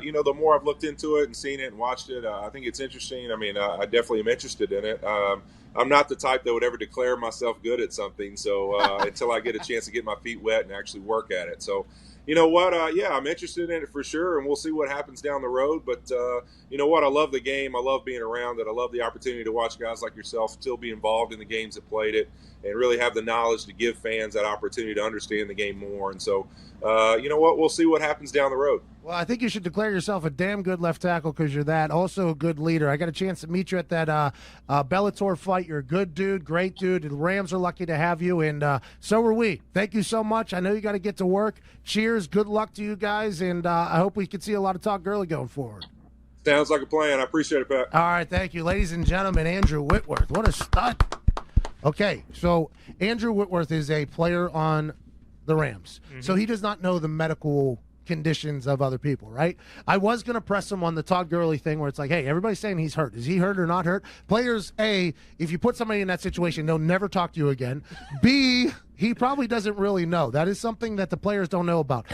you know, the more I've looked into it and seen it and watched it, I think it's interesting. I mean, I definitely am interested in it. I'm not the type that would ever declare myself good at something, so until I get a chance to get my feet wet and actually work at it. So, you know what? Yeah, I'm interested in it for sure, and we'll see what happens down the road. But you know what? I love the game. I love being around it. I love the opportunity to watch guys like yourself still be involved in the games that played it and really have the knowledge to give fans that opportunity to understand the game more. And so, you know what? We'll see what happens down the road. Well, I think you should declare yourself a damn good left tackle because you're that. Also a good leader. I got a chance to meet you at that Bellator fight. You're a good dude, great dude. The Rams are lucky to have you, and so are we. Thank you so much. I know you got to get to work. Cheers. Good luck to you guys, and I hope we can see a lot of Todd Gurley going forward. Sounds like a plan. I appreciate it, Pat. All right, thank you. Ladies and gentlemen, Andrew Whitworth. What a stud. Okay, so Andrew Whitworth is a player on the Rams. Mm-hmm. So he does not know the medical conditions of other people, right? I was going to press him on the Todd Gurley thing where it's like, hey, everybody's saying he's hurt. Is he hurt or not hurt? Players, A, if you put somebody in that situation, they'll never talk to you again. B, he probably doesn't really know. That is something that the players don't know about.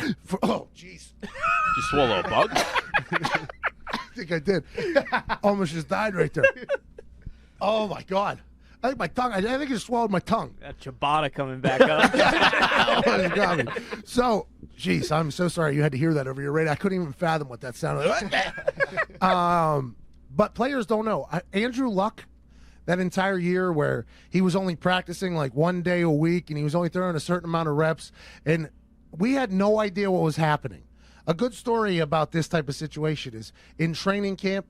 Oh, jeez. You swallow a bug? I think I did. Almost just died right there. Oh, my God. I think my tongue, I think I just swallowed my tongue. That ciabatta coming back up. Oh, got me. So, geez, I'm so sorry you had to hear that over your radio. I couldn't even fathom what that sounded like. But players don't know. Andrew Luck, that entire year where he was only practicing like 1 day a week and he was only throwing a certain amount of reps, and we had no idea what was happening. A good story about this type of situation is in training camp,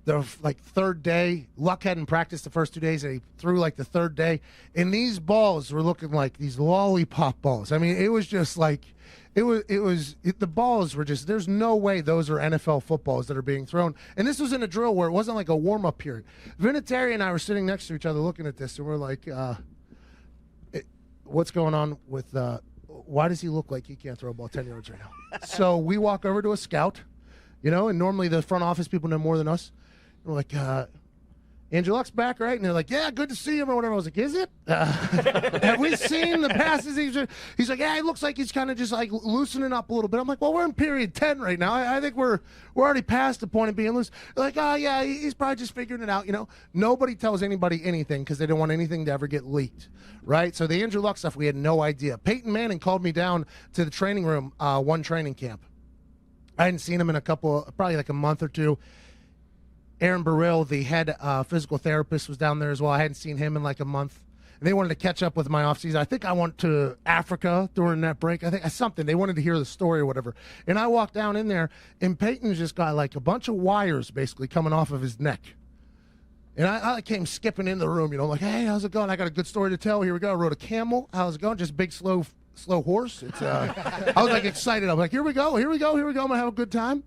the third day, Luck hadn't practiced the first 2 days, and he threw like the third day, and these balls were looking like these lollipop balls. I mean, it was just like the balls were just, there's no way those are NFL footballs that are being thrown. And this was in a drill where it wasn't like a warm-up period. Vinatieri and I were sitting next to each other looking at this, and we're like, what's going on with why does he look like he can't throw a ball 10 yards right now? So we walk over to a scout, and normally the front office people know more than us. We're like, Andrew Luck's back, right? And they're like, yeah, good to see him or whatever. I was like, is it? Have we seen the passes? He's like, yeah, it looks like he's kind of just like loosening up a little bit. I'm like, well, we're in period 10 right now. I think we're already past the point of being loose. They're like, oh, yeah, he's probably just figuring it out. Nobody tells anybody anything because they don't want anything to ever get leaked, right? So the Andrew Luck stuff, we had no idea. Peyton Manning called me down to the training room one training camp. I hadn't seen him in probably like a month or two. Aaron Burrow, the head physical therapist, was down there as well. I hadn't seen him in like a month. And they wanted to catch up with my offseason. I think I went to Africa during that break. I think something. They wanted to hear the story or whatever. And I walked down in there, and Peyton's just got like a bunch of wires basically coming off of his neck. And I came skipping in the room, like, hey, how's it going? I got a good story to tell. Here we go. I rode a camel. How's it going? Just big, slow horse. It's I was like excited. I'm like, here we go. I'm going to have a good time.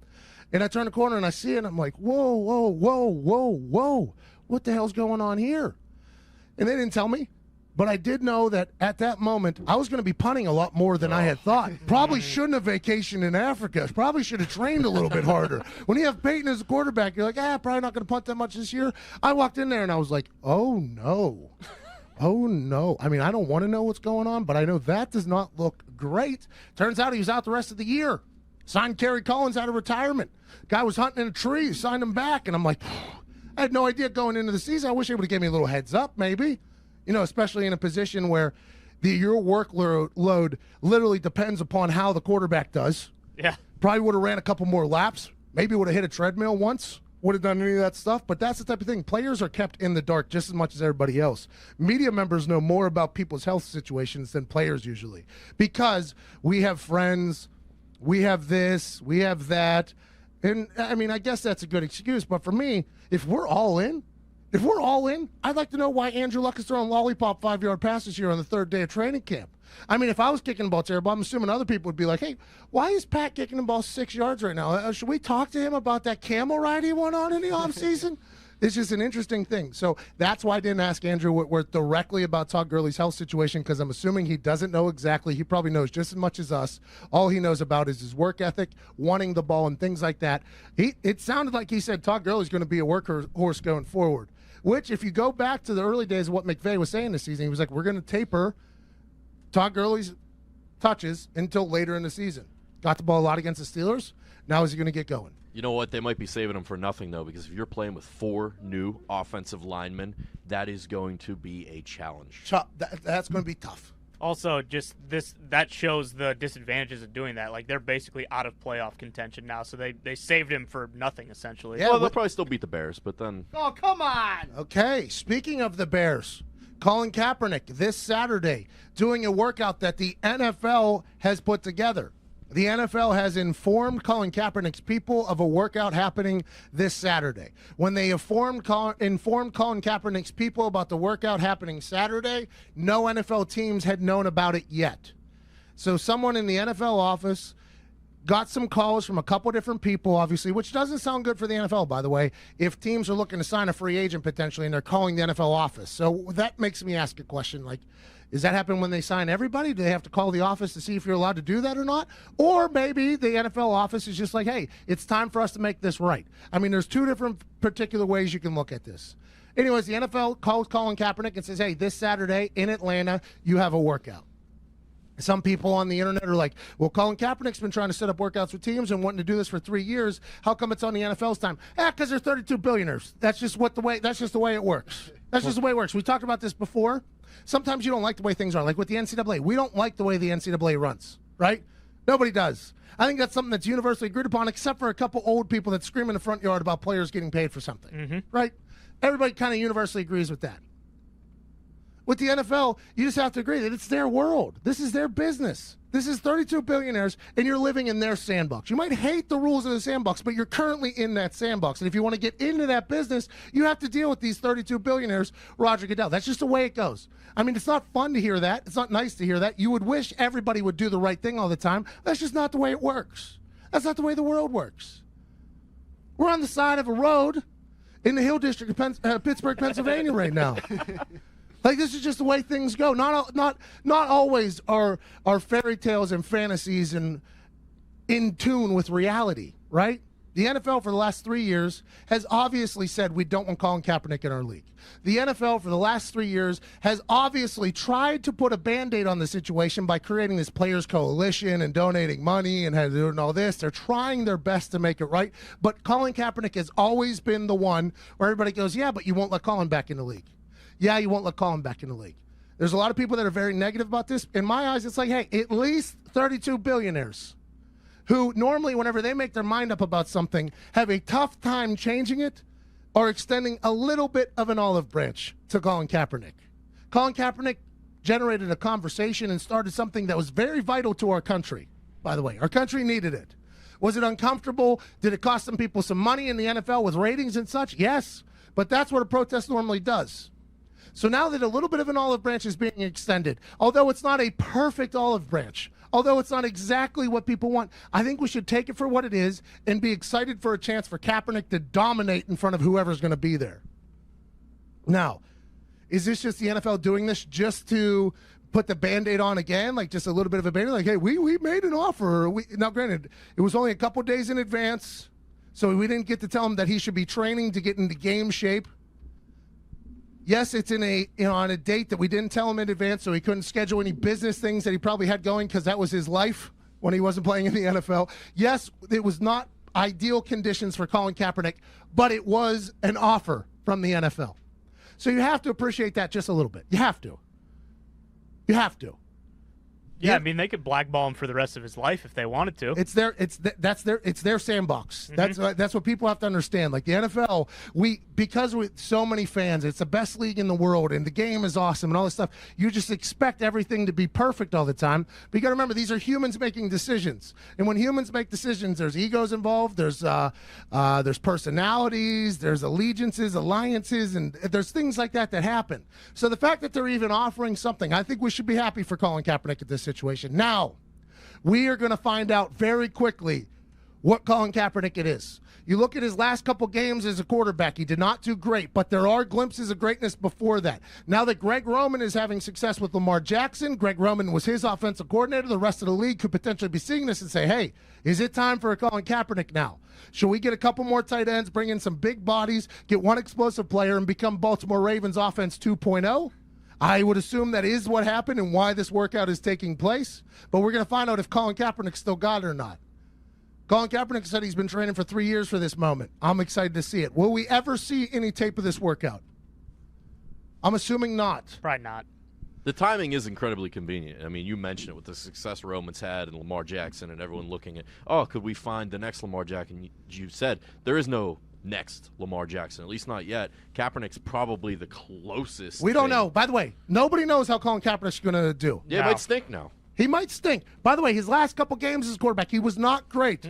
And I turn the corner and I see it, and I'm like, whoa, whoa, whoa, whoa, whoa. What the hell's going on here? And they didn't tell me, but I did know that at that moment, I was going to be punting a lot more than I had thought. Probably shouldn't have vacationed in Africa. Probably should have trained a little bit harder. When you have Peyton as a quarterback, you're like, probably not going to punt that much this year. I walked in there, and I was like, oh, no. Oh, no. I mean, I don't want to know what's going on, but I know that does not look great. Turns out he was out the rest of the year. Signed Kerry Collins out of retirement. Guy was hunting in a tree, signed him back, and I'm like, I had no idea going into the season. I wish they would have given me a little heads up, maybe. Especially in a position where your workload literally depends upon how the quarterback does. Yeah. Probably would have ran a couple more laps. Maybe would have hit a treadmill once. Would have done any of that stuff. But that's the type of thing. Players are kept in the dark just as much as everybody else. Media members know more about people's health situations than players usually. Because we have friends, we have this, we have that. And, I mean, I guess that's a good excuse. But for me, if we're all in, I'd like to know why Andrew Luck is throwing lollipop 5-yard passes here on the third day of training camp. I mean, if I was kicking the ball terrible, I'm assuming other people would be like, hey, why is Pat kicking the ball 6 yards right now? Should we talk to him about that camel ride he went on in the offseason? It's just an interesting thing. So that's why I didn't ask Andrew Whitworth directly about Todd Gurley's health situation, because I'm assuming he doesn't know exactly. He probably knows just as much as us. All he knows about is his work ethic, wanting the ball, and things like that. It sounded like he said Todd Gurley's going to be a workhorse going forward, which if you go back to the early days of what McVay was saying this season, he was like, we're going to taper Todd Gurley's touches until later in the season. Got the ball a lot against the Steelers. Now is he going to get going? You know what? They might be saving him for nothing, though, because if you're playing with 4 new offensive linemen, that is going to be a challenge. That's going to be tough. Also, just that shows the disadvantages of doing that. Like, they're basically out of playoff contention now, so they saved him for nothing, essentially. Yeah, well, they'll probably still beat the Bears, but then... Oh, come on! Okay, speaking of the Bears, Colin Kaepernick this Saturday doing a workout that the NFL has put together. The NFL has informed Colin Kaepernick's people of a workout happening this Saturday. When they informed Colin Kaepernick's people about the workout happening Saturday, no NFL teams had known about it yet. So someone in the NFL office got some calls from a couple different people, obviously, which doesn't sound good for the NFL, by the way, if teams are looking to sign a free agent potentially and they're calling the NFL office. So that makes me ask a question, like, does that happen when they sign everybody? Do they have to call the office to see if you're allowed to do that or not? Or maybe the NFL office is just like, hey, it's time for us to make this right. I mean, there's two different particular ways you can look at this. Anyways, the NFL calls Colin Kaepernick and says, hey, this Saturday in Atlanta, you have a workout. Some people on the internet are like, well, Colin Kaepernick's been trying to set up workouts with teams and wanting to do this for 3 years. How come it's on the NFL's time? Because they're 32 billionaires. That's just the way it works. That's just the way it works. We talked about this before. Sometimes you don't like the way things are. Like with the NCAA, we don't like the way the NCAA runs, right? Nobody does. I think that's something that's universally agreed upon, except for a couple old people that scream in the front yard about players getting paid for something, right? Everybody kind of universally agrees with that. With the NFL, you just have to agree that it's their world. This is their business. This is 32 billionaires, and you're living in their sandbox. You might hate the rules of the sandbox, but you're currently in that sandbox. And if you want to get into that business, you have to deal with these 32 billionaires, Roger Goodell. That's just the way it goes. I mean, it's not fun to hear that. It's not nice to hear that. You would wish everybody would do the right thing all the time. That's just not the way it works. That's not the way the world works. We're on the side of a road in the Hill District of Pittsburgh, Pennsylvania right now. Like, this is just the way things go. Not always are fairy tales and fantasies and in tune with reality, right? The NFL for the last 3 years has obviously said we don't want Colin Kaepernick in our league. The NFL for the last 3 years has obviously tried to put a Band-Aid on the situation by creating this players coalition and donating money and doing all this. They're trying their best to make it right. But Colin Kaepernick has always been the one where everybody goes, yeah, but you won't let Colin back in the league. Yeah, you won't let Colin back in the league. There's a lot of people that are very negative about this. In my eyes, it's like, hey, at least 32 billionaires who normally, whenever they make their mind up about something, have a tough time changing it or extending a little bit of an olive branch to Colin Kaepernick. Colin Kaepernick generated a conversation and started something that was very vital to our country, by the way. Our country needed it. Was it uncomfortable? Did it cost some people some money in the NFL with ratings and such? Yes, but that's what a protest normally does. So now that a little bit of an olive branch is being extended, although it's not a perfect olive branch, although it's not exactly what people want, I think we should take it for what it is and be excited for a chance for Kaepernick to dominate in front of whoever's going to be there. Now, is this just the NFL doing this just to put the Band-Aid on again, like just a little bit of a Band-Aid? Like, hey, we made an offer. Now, granted, it was only a couple days in advance, so we didn't get to tell him that he should be training to get into game shape. Yes, it's on a date that we didn't tell him in advance, so he couldn't schedule any business things that he probably had going because that was his life when he wasn't playing in the NFL. Yes, it was not ideal conditions for Colin Kaepernick, but it was an offer from the NFL. So you have to appreciate that just a little bit. You have to. You have to. Yeah, I mean, they could blackball him for the rest of his life if they wanted to. It's their sandbox. That's what people have to understand. Like the NFL, because with so many fans, it's the best league in the world, and the game is awesome and all this stuff. You just expect everything to be perfect all the time. But you got to remember, these are humans making decisions, and when humans make decisions, there's egos involved. There's personalities, there's allegiances, alliances, and there's things like that happen. So the fact that they're even offering something, I think we should be happy for Colin Kaepernick at this situation. Now, we are going to find out very quickly what Colin Kaepernick it is. You look at his last couple games as a quarterback, he did not do great, but there are glimpses of greatness before that. Now that Greg Roman is having success with Lamar Jackson, Greg Roman was his offensive coordinator, the rest of the league could potentially be seeing this and say, hey, is it time for a Colin Kaepernick now? Should we get a couple more tight ends, bring in some big bodies, get one explosive player, and become Baltimore Ravens offense 2.0? I would assume that is what happened and why this workout is taking place. But we're going to find out if Colin Kaepernick still got it or not. Colin Kaepernick said he's been training for 3 years for this moment. I'm excited to see it. Will we ever see any tape of this workout? I'm assuming not. Probably not. The timing is incredibly convenient. I mean, you mentioned it with the success Roman's had and Lamar Jackson and everyone looking at, oh, could we find the next Lamar Jackson? You said there is no next Lamar Jackson, at least not yet. Kaepernick's probably the closest. We don't know. By the way, nobody knows how Colin Kaepernick's going to do. Yeah, it might stink now. He might stink. By the way, his last couple games as quarterback, he was not great.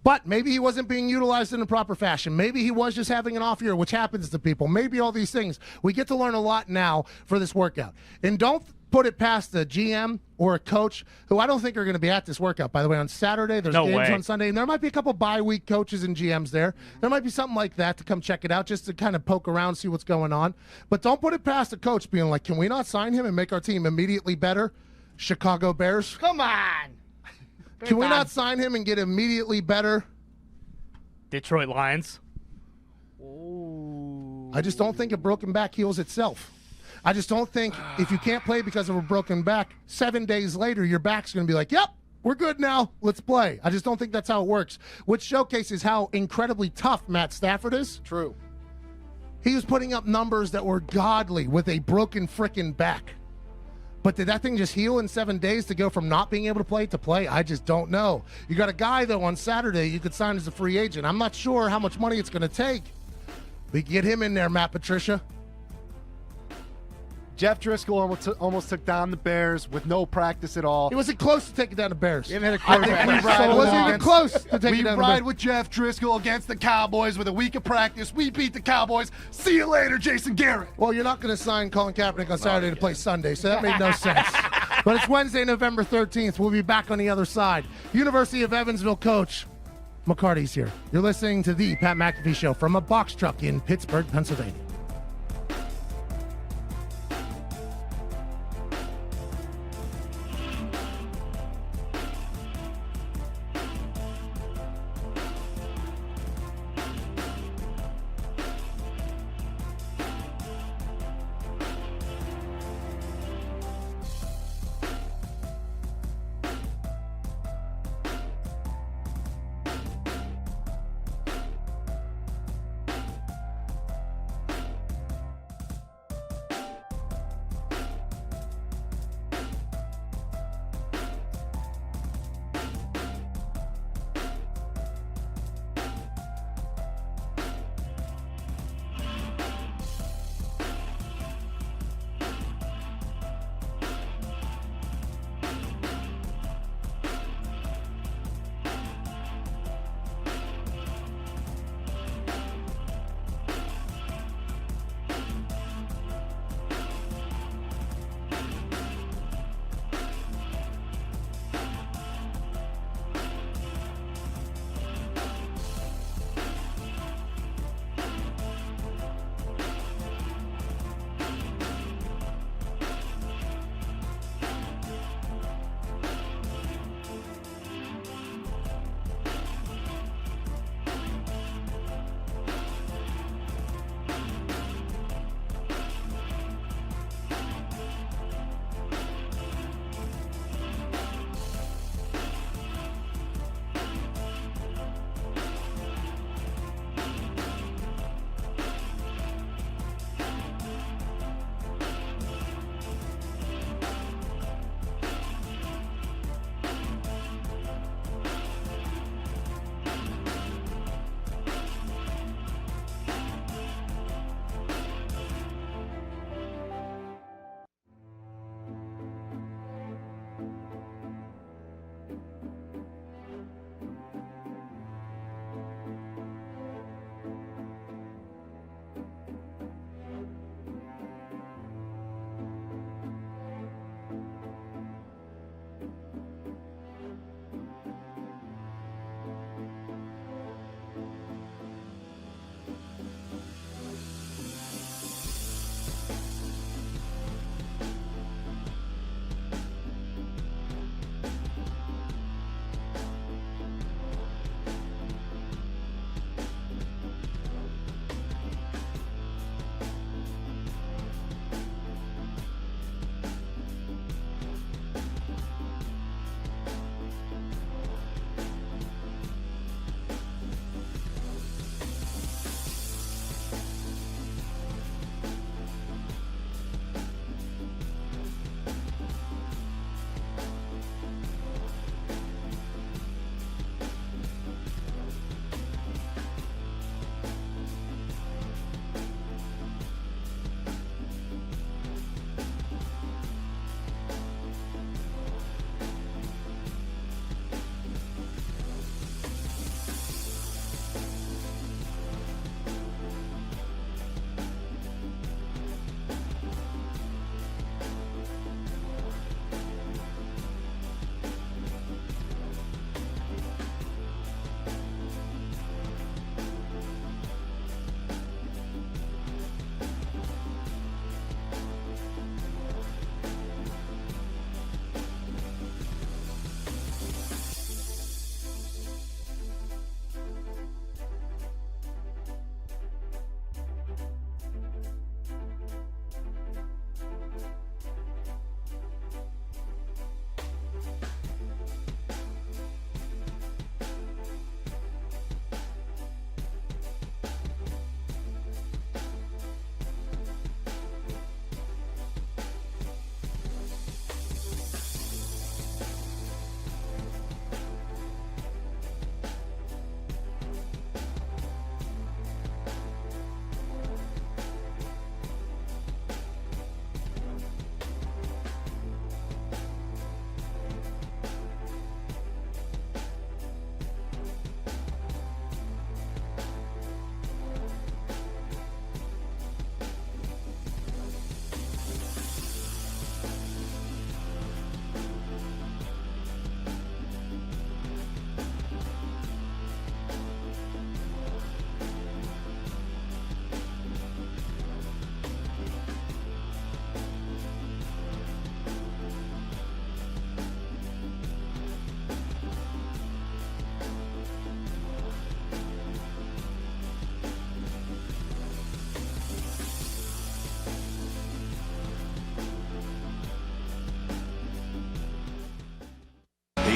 But maybe he wasn't being utilized in a proper fashion. Maybe he was just having an off year, which happens to people. Maybe all these things. We get to learn a lot now for this workout. And don't put it past the GM or a coach who I don't think are going to be at this workout. By the way, on Saturday, there's games on Sunday, and there might be a couple bye-week coaches and GMs there. There might be something like that to come check it out just to kind of poke around, see what's going on. But don't put it past the coach being like, can we not sign him and make our team immediately better? Chicago Bears. Come on. Can we not sign him and get immediately better? Detroit Lions. I just don't think a broken back heals itself. I just don't think if you can't play because of a broken back, 7 days later your back's going to be like, yep, we're good now. Let's play. I just don't think that's how it works, which showcases how incredibly tough Matt Stafford is. True. He was putting up numbers that were godly with a broken frickin' back. But did that thing just heal in 7 days to go from not being able to play? I just don't know. You got a guy, though, on Saturday you could sign as a free agent. I'm not sure how much money it's going to take. We can get him in there, Matt Patricia. Jeff Driscoll almost took down the Bears with no practice at all. He wasn't close to taking down the Bears. We haven't had a I think quarterback. we ride So wasn't even against- close to taking We down the ride Bears. with Jeff Driscoll against the Cowboys with a week of practice. We beat the Cowboys. See you later, Jason Garrett. Well, you're not going to sign Colin Kaepernick on Saturday to play Sunday, so that made no sense. But it's Wednesday, November 13th. We'll be back on the other side. University of Evansville coach McCarty's here. You're listening to the Pat McAfee Show from a box truck in Pittsburgh, Pennsylvania.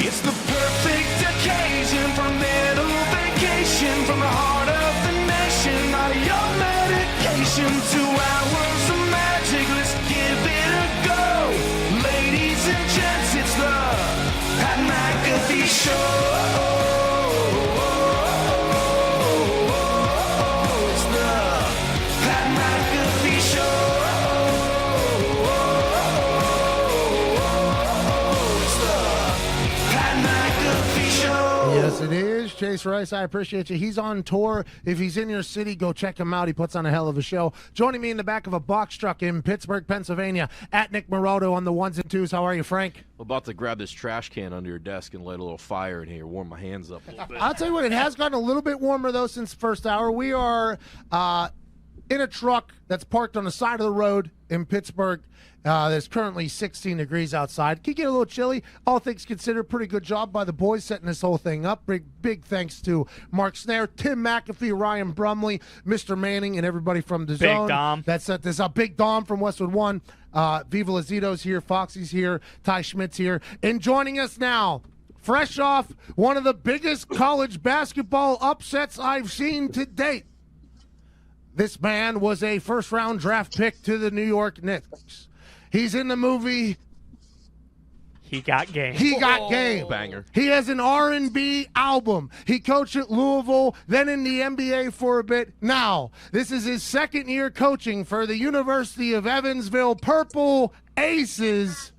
It's the perfect occasion for mental vacation from the heart of the nation. Not your medication. 2 hours of magic, let's give it a go. Ladies and gents, it's the Pat McAfee Show. It's the Pat McAfee Show. It's the Pat McAfee Show. Yes, it is. Chase Rice, I appreciate you. He's on tour. If he's in your city, go check him out. He puts on a hell of a show. Joining me in the back of a box truck in Pittsburgh, Pennsylvania, at Nick Moroto on the ones and twos. How are you, Frank? I'm about to grab this trash can under your desk and light a little fire in here, warm my hands up a little bit. I'll tell you what, it has gotten a little bit warmer, though, since the first hour. We are in a truck that's parked on the side of the road in Pittsburgh. There's currently 16 degrees outside. Can get a little chilly. All things considered, pretty good job by the boys setting this whole thing up. Big thanks to Mark Snare, Tim McAfee, Ryan Brumley, Mr. Manning, and everybody from the Big Zone Dom. that set this up. Big Dom from Westwood One. Viva Lazito's here. Foxy's here. Ty Schmidt's here. And joining us now, fresh off one of the biggest college basketball upsets I've seen to date. This man was a first-round draft pick to the New York Knicks. He's in the movie He Got Game. He Got Game. Banger. He has an R&B album. He coached at Louisville, then in the NBA for a bit. Now, this is his second year coaching for the University of Evansville Purple Aces.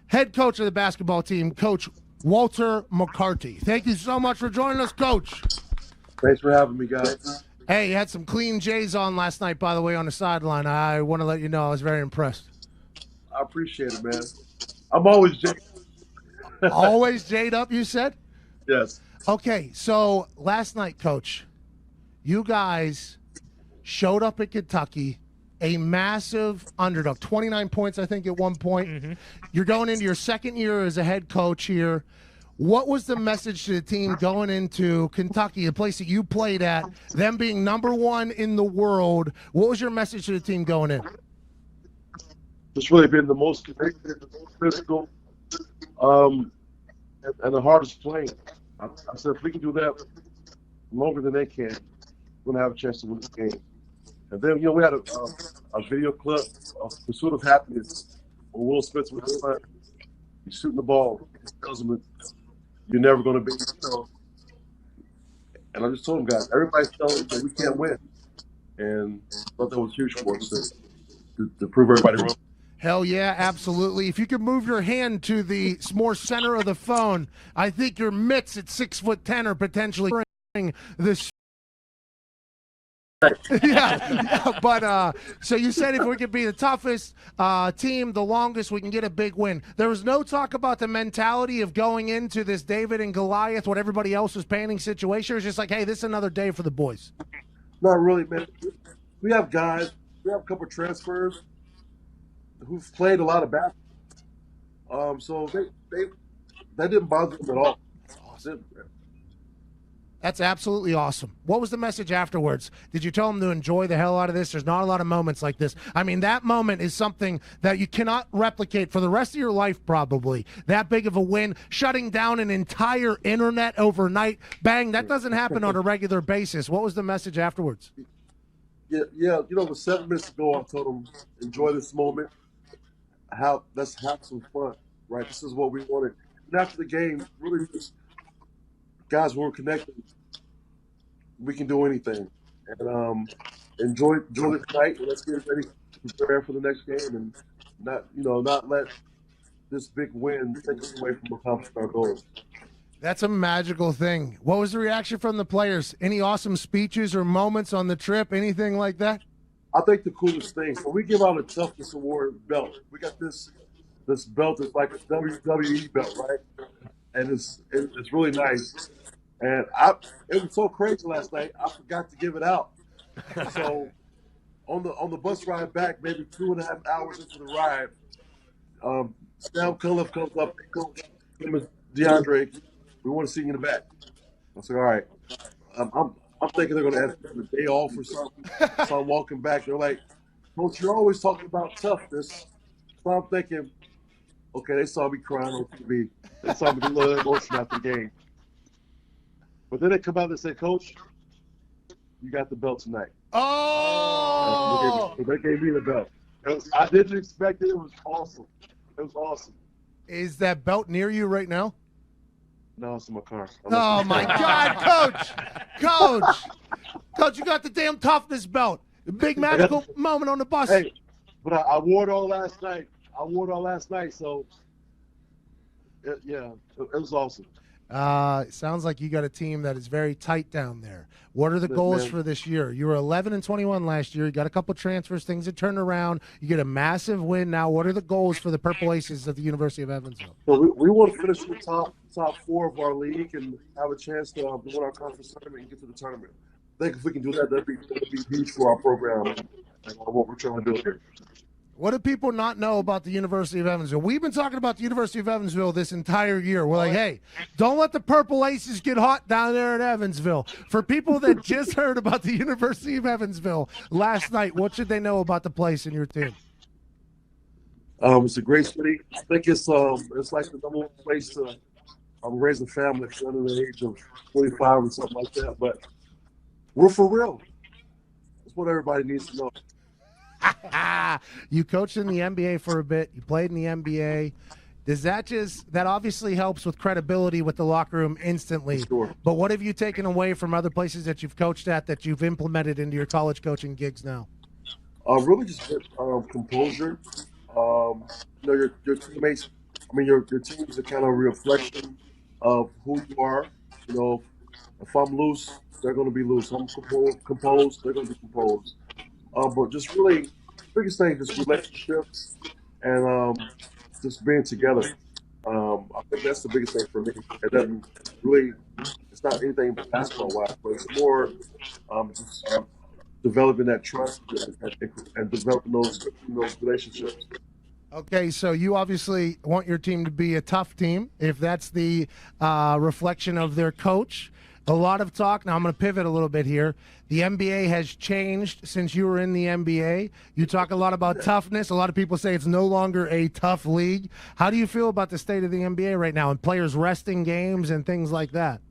Head coach of the basketball team, Coach Walter Mccarty. Thank you so much for joining us, Coach. Thanks for having me, guys. Hey, you had some clean J's on last night, by the way, on the sideline. I want to let you know I was very impressed. I appreciate it, man. I'm always jaded. Always J'd up, you said? Yes. Okay, so last night, Coach, you guys showed up at Kentucky, a massive underdog, 29 points, I think, at one point. Mm-hmm. You're going into your second year as a head coach here. What was the message to the team going into Kentucky, a place that you played at, them being number one in the world? What was your message to the team going in? It's really been the most connected, the most physical, and the hardest playing. I said, if we can do that longer than they can, we're going to have a chance to win this game. And then, we had a video clip of Pursuit of Happiness when Will Smith was he's shooting the ball. He tells him, you're never going to be, And I just told him, guys, everybody's telling us that we can't win. And I thought that was huge for us to prove everybody wrong. Hell yeah, absolutely. If you could move your hand to the more center of the phone, I think your mitts at 6'10" are potentially this. yeah, but so you said if we could be the toughest team, the longest, we can get a big win. There was no talk about the mentality of going into this David and Goliath, what everybody else was painting situation. It's just like, hey, this is another day for the boys. Not really, man. We have guys. We have a couple of transfers who've played a lot of basketball. So that didn't bother them at all. That's absolutely awesome. What was the message afterwards? Did you tell them to enjoy the hell out of this? There's not a lot of moments like this. I mean, that moment is something that you cannot replicate for the rest of your life, probably. That big of a win, shutting down an entire internet overnight. Bang, that doesn't happen on a regular basis. What was the message afterwards? Yeah. With 7 minutes to go, I told them, enjoy this moment. Let's have some fun, right? This is what we wanted. And after the game, really just guys were connected. We can do anything, and enjoy this night. And let's get ready to prepare for the next game, and not let this big win take us away from accomplishing our goals. That's a magical thing. What was the reaction from the players? Any awesome speeches or moments on the trip? Anything like that? I think the coolest thing. So we give out a toughness award belt. We got this belt that's like a WWE belt, right? And it's really nice. And it was so crazy last night, I forgot to give it out. So on the bus ride back, maybe 2.5 hours into the ride, Sam Culliff comes up, Coach, him and DeAndre, we want to see you in the back. I said, all right. I'm thinking they're going to have a day off or something. So I'm walking back. They're like, Coach, you're always talking about toughness. So I'm thinking, Okay, they saw me crying on TV. They saw me get a little emotion after the game. But then they come out and say, Coach, you got the belt tonight. Oh! So they gave me the belt. I didn't expect it. It was awesome. It was awesome. Is that belt near you right now? No, it's in my car. Oh, my God, Coach! Coach, you got the damn toughness belt. A big magical moment on the bus. Hey, but I wore it all last night. So, it was awesome. It sounds like you got a team that is very tight down there. What are the goals for this year? You were 11-21 last year. You got a couple transfers, things that turned around. You get a massive win now. What are the goals for the Purple Aces of the University of Evansville? So we want to finish in the top 4 of our league and have a chance to win our conference tournament and get to the tournament. I think if we can do that, that'd be huge for our program and what we're trying to do here. What do people not know about the University of Evansville? We've been talking about the University of Evansville this entire year. We're like, hey, don't let the Purple Aces get hot down there in Evansville. For people that just heard about the University of Evansville last night, what should they know about the place and your team? It's a great city. I think it's like the number one place to raise a family under the age of 25 or something like that. But we're for real. That's what everybody needs to know. You coached in the NBA for a bit. You played in the NBA. Does that obviously helps with credibility with the locker room instantly? Sure. But what have you taken away from other places that you've coached at that you've implemented into your college coaching gigs now? Really just composure. Your teammates. Your teams are kind of a reflection of who you are. If I'm loose, they're going to be loose. I'm composed, they're going to be composed. But just really, the biggest thing is relationships and just being together. I think that's the biggest thing for me. It doesn't really, it's not anything but basketball-wise, but it's more just developing that trust and developing those relationships. Okay, so you obviously want your team to be a tough team, if that's the reflection of their coach. A lot of talk. Now I'm going to pivot a little bit here. The NBA has changed since you were in the NBA. You talk a lot about toughness. A lot of people say it's no longer a tough league. How do you feel about the state of the NBA right now and players resting games and things like that?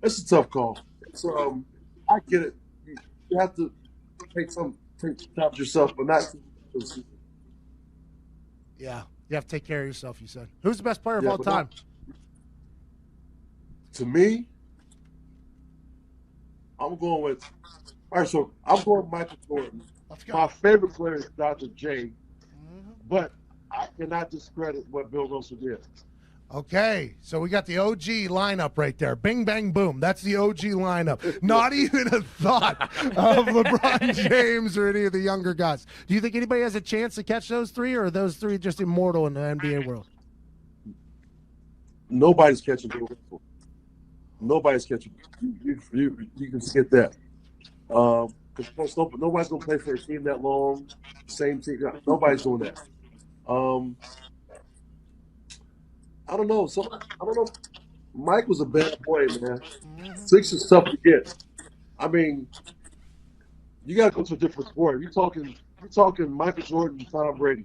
It's a tough call. I get it. You have to take time for yourself, but not. Yeah, you have to take care of yourself, you said. Who's the best player of all time? To me, I'm going with Michael Jordan. My favorite player is Dr. J, but I cannot discredit what Bill Russell did. Okay, so we got the OG lineup right there. Bing, bang, boom. That's the OG lineup. Not even a thought of LeBron James or any of the younger guys. Do you think anybody has a chance to catch those three, or are those three just immortal in the NBA world? Nobody's catching Bill Russell. Nobody's catching. You can get that. Because nobody's gonna play for a team that long. Same team. Nobody's doing that. I don't know. I don't know. Mike was a bad boy, man. 6 is tough to get. You got to go to a different sport. You're talking Michael Jordan and Tom Brady.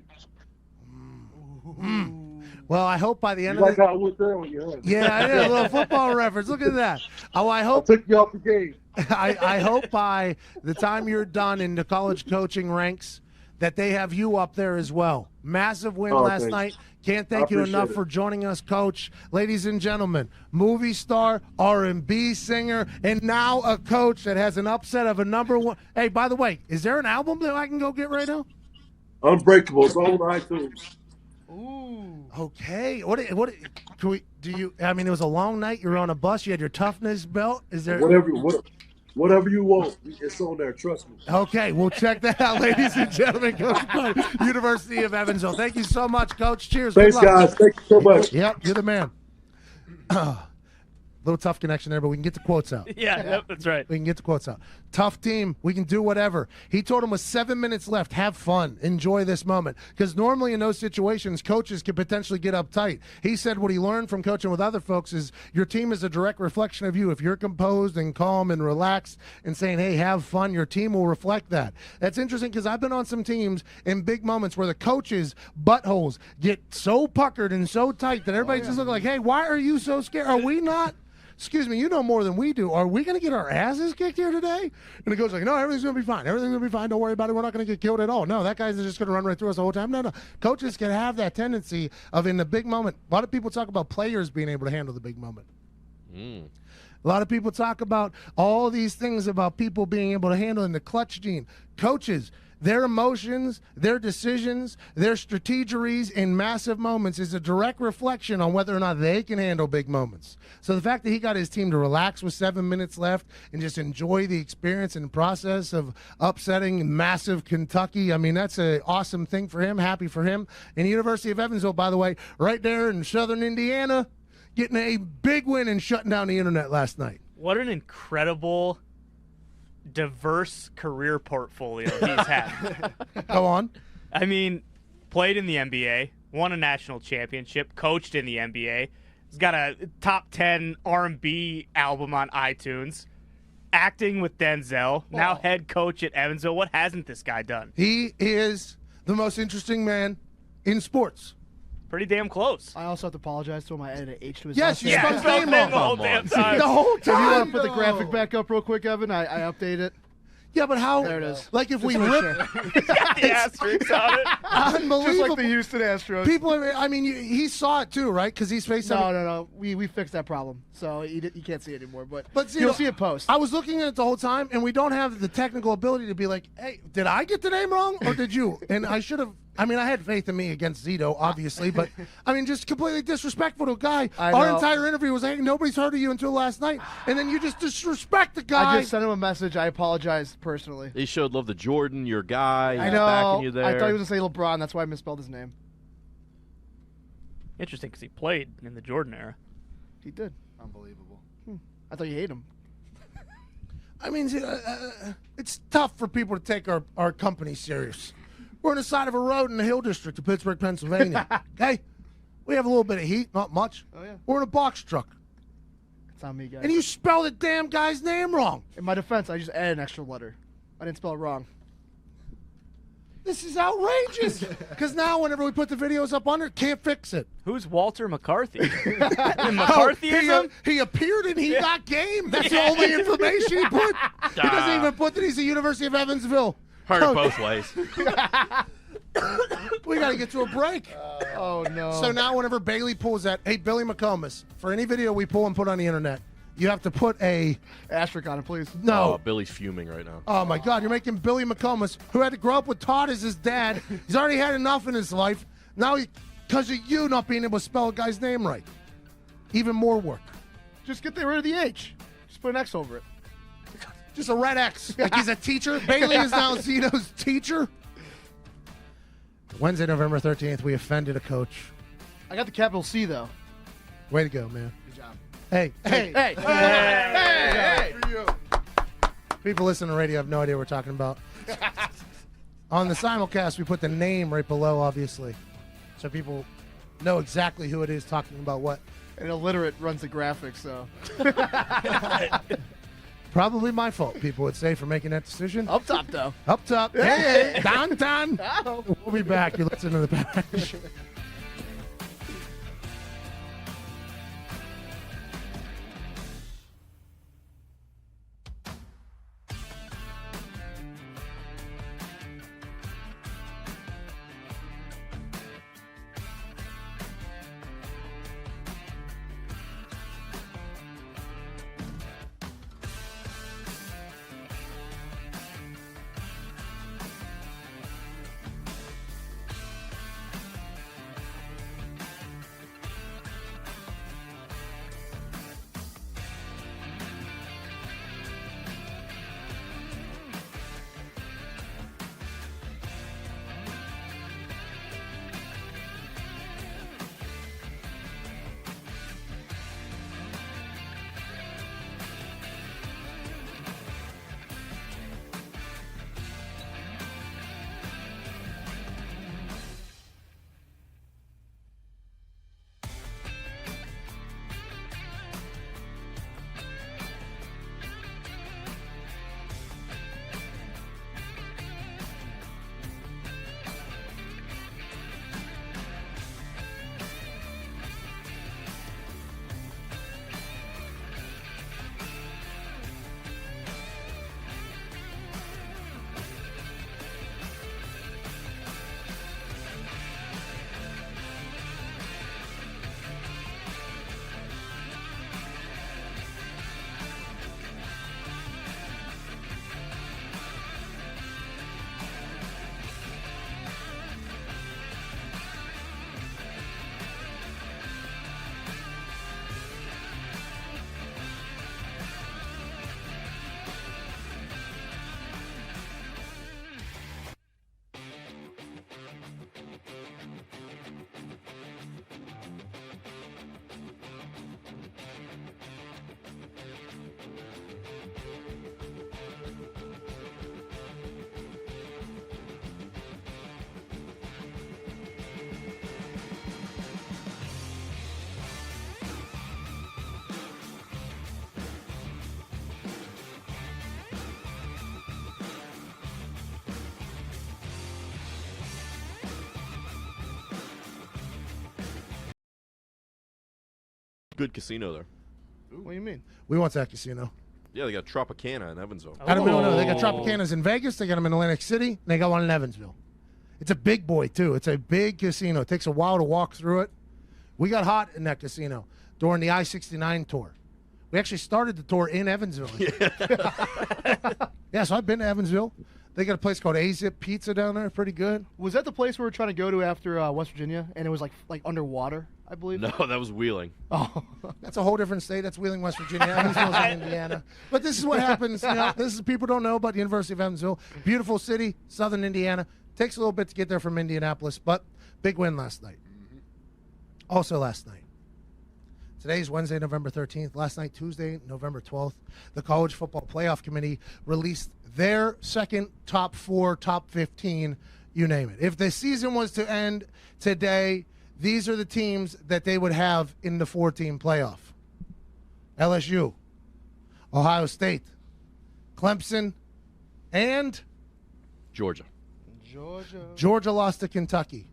Well, I hope by the end of how I went there when you heard. Yeah, I did a little football reference. Look at that. Oh, I hope I took you off the game. I hope by the time you're done in the college coaching ranks that they have you up there as well. Massive win last night. Can't thank you enough for joining us, Coach. Ladies and gentlemen, movie star, R&B singer, and now a coach that has an upset of a number one. Hey, by the way, is there an album that I can go get right now? Unbreakable. It's all on iTunes. Ooh. Okay. What can we do? It was a long night. You were on a bus. You had your toughness belt. Is there whatever you want? It's on there. Trust me. Okay, we'll check that out, ladies and gentlemen. Coach Bud, University of Evansville. Thank you so much, Coach. Cheers. Thanks, guys. Thank you so much. Yep, you're the man. Little tough connection there, but we can get the quotes out. Yeah, yep, that's right. We can get the quotes out. Tough team. We can do whatever. He told him with 7 minutes left, have fun. Enjoy this moment. Because normally in those situations, coaches can potentially get uptight. He said what he learned from coaching with other folks is your team is a direct reflection of you. If you're composed and calm and relaxed and saying, hey, have fun, your team will reflect that. That's interesting because I've been on some teams in big moments where the coaches' buttholes get so puckered and so tight that everybody just looks like, hey, why are you so scared? Are we not? Excuse me, you know more than we do. Are we going to get our asses kicked here today? And the coach like, no, everything's going to be fine. Everything's going to be fine. Don't worry about it. We're not going to get killed at all. No, that guy's just going to run right through us the whole time. No. Coaches can have that tendency of in the big moment. A lot of people talk about players being able to handle the big moment. A lot of people talk about all these things about people being able to handle in the clutch gene. Coaches, their emotions, their decisions, their strategeries in massive moments is a direct reflection on whether or not they can handle big moments. So the fact that he got his team to relax with 7 minutes left and just enjoy the experience and process of upsetting massive Kentucky, I mean, that's an awesome thing for him. Happy for him. And University of Evansville, by the way, right there in southern Indiana, getting a big win and shutting down the internet last night. What an incredible, diverse career portfolio he's had. Go on. I mean, played in the NBA, won a national championship, coached in the NBA. He's got a top 10 R&B album on iTunes, acting with Denzel, now head coach at Evansville. What hasn't this guy done? He is the most interesting man in sports. Pretty damn close. I also have to apologize to him. I added an H to his Yes, last you name. spelled his name the wrong. whole damn time. The whole If you time. want to put the though. graphic back up real quick, Evan, I update it. Yeah, but how? There it is. Like if we Just make rip, sure. The asterisks on it. unbelievable. Just like the Houston Astros. People, I mean, he saw it too, right? Because he's faced No. We fixed that problem, so you can't see it anymore. But see, you'll see it post. I was looking at it the whole time, and we don't have the technical ability to be like, hey, did I get the name wrong, or did you? And I should have. I mean, I had faith in me against Zito, obviously, but I mean, just completely disrespectful to a guy. I Our know. entire interview was, hey, nobody's heard of you until last night, and then you just disrespect the guy. I just sent him a message. I apologize personally. He showed love to Jordan, your guy. I He's know. backing you there. I thought he was going to say LeBron. That's why I misspelled his name. Interesting, because he played in the Jordan era. He did. Unbelievable. I thought you hate him. I mean, it's tough for people to take our company serious. We're on the side of a road in the Hill District of Pittsburgh, Pennsylvania. Okay? We have a little bit of heat, not much. Oh, yeah. We're in a box truck. It's on me, guys. And you spelled the damn guy's name wrong. In my defense, I just added an extra letter. I didn't spell it wrong. This is outrageous. Because now whenever we put the videos up on there, can't fix it. Who's Walter McCarthy? He, McCarthyism? he appeared and he got game. That's the only information he put. He doesn't even put that he's the University of Evansville. Heard it both ways. We got to get to a break. Oh, no. So now whenever Bailey pulls that, hey, Billy McComas, for any video we pull and put on the internet, you have to put a Asterisk on it, please. no. Oh, Billy's fuming right now. Oh, my God. You're making Billy McComas, who had to grow up with Todd as his dad. He's already had enough in his life. Now, because of you not being able to spell a guy's name right. Even more work. Just get rid of the H. Just put an X over it. Just a red X. Like he's a teacher. Bailey is now Zito's teacher. Wednesday, November 13th, we offended a coach. I got the capital C, though. Way to go, man. Good job. Hey. Hey. People listening to radio have no idea what we're talking about. On the simulcast, we put the name right below, obviously, so people know exactly who it is talking about what. An illiterate runs the graphics, so. Probably my fault, people would say, for making that decision. Up top, though. Up top. Hey, Don. Oh. We'll be back. You're listening to the Patch. Good casino there. What do you mean? We want that casino. Yeah, they got Tropicana in Evansville. I don't know. They got Tropicanas in Vegas. They got them in Atlantic City. And they got one in Evansville. It's a big boy, too. It's a big casino. It takes a while to walk through it. We got hot in that casino during the I-69 tour. We actually started the tour in Evansville. Yeah, so I've been to Evansville. They got a place called A-Zip Pizza down there. Pretty good. Was that the place we were trying to go to after West Virginia, and it was like underwater, I believe? No, that was Wheeling. Oh. That's a whole different state. That's Wheeling, West Virginia. Evansville's in Indiana. But this is what happens. This is people don't know about the University of Evansville. Beautiful city, southern Indiana. Takes a little bit to get there from Indianapolis, but big win last night. Also last night. Today's Wednesday, November 13th. Last night, Tuesday, November 12th, the College Football Playoff Committee released their second top 4, top 15, you name it. If the season was to end today, these are the teams that they would have in the 4-team playoff. LSU, Ohio State, Clemson, and Georgia. Georgia lost to Kentucky.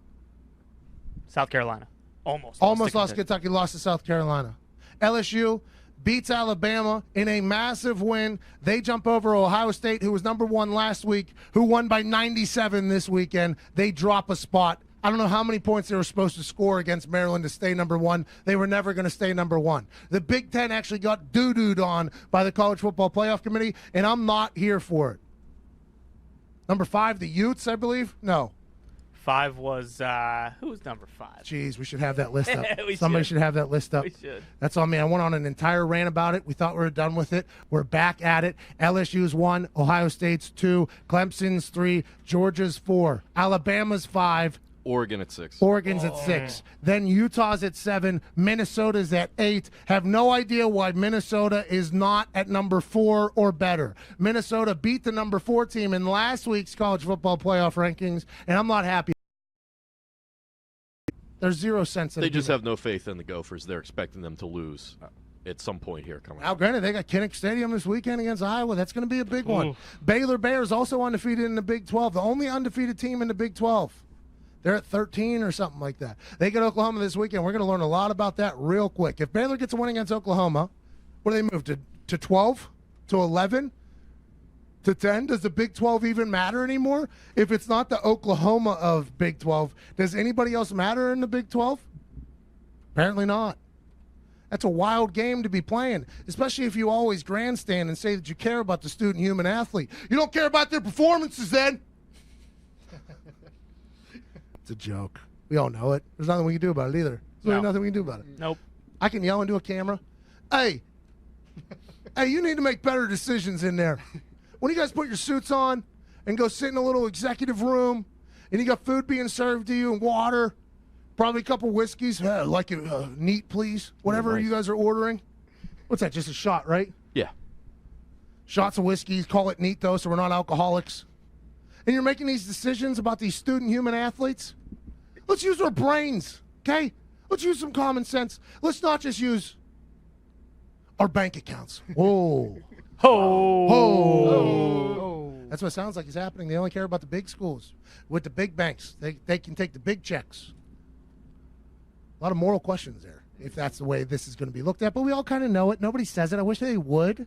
South Carolina. Almost lost to Kentucky, lost to South Carolina. LSU beats Alabama in a massive win. They jump over Ohio State, who was number 1 last week, who won by 97 this weekend. They drop a spot. I don't know how many points they were supposed to score against Maryland to stay number 1. They were never going to stay number 1. The Big Ten actually got doo-dooed on by the College Football Playoff Committee, and I'm not here for it. Number 5, the Utes, I believe? No. 5 was, who was number 5? Jeez, we should have that list up. We Somebody should have that list up. We should. That's on me. I went on an entire rant about it. We thought we were done with it. We're back at it. LSU's 1, Ohio State's 2, Clemson's 3, Georgia's 4, Alabama's 5, Oregon at 6. Oregon's at 6. Then Utah's at 7. Minnesota's at 8. Have no idea why Minnesota is not at number 4 or better. Minnesota beat the number 4 team in last week's college football playoff rankings, and I'm not happy. There's 0 sense in it. They just have no faith in the Gophers. They're expecting them to lose at some point here coming Now, up. granted, they got Kinnick Stadium this weekend against Iowa. That's going to be a big one. Baylor Bears also undefeated in the Big 12, the only undefeated team in the Big 12. They're at 13 or something like that. They get Oklahoma this weekend. We're going to learn a lot about that real quick. If Baylor gets a win against Oklahoma, what do they move to 12? To 11? To 10? Does the Big 12 even matter anymore? If it's not the Oklahoma of Big 12, does anybody else matter in the Big 12? Apparently not. That's a wild game to be playing, especially if you always grandstand and say that you care about the student human athlete. You don't care about their performances then. It's a joke. We all know it. There's nothing we can do about it either. There's really nothing we can do about it. Nope. I can yell into a camera. Hey, you need to make better decisions in there. When you guys put your suits on and go sit in a little executive room and you got food being served to you and water, probably a couple whiskeys, like it neat, please, whatever you guys are ordering. What's that, just a shot, right? Yeah. Shots of whiskey, call it neat, though, so we're not alcoholics. And you're making these decisions about these student human athletes? Let's use our brains, okay? Let's use some common sense. Let's not just use our bank accounts. Whoa. Oh. That's what it sounds like is happening. They only care about the big schools. With the big banks, they can take the big checks. A lot of moral questions there, if that's the way this is going to be looked at. But we all kind of know it. Nobody says it. I wish they would.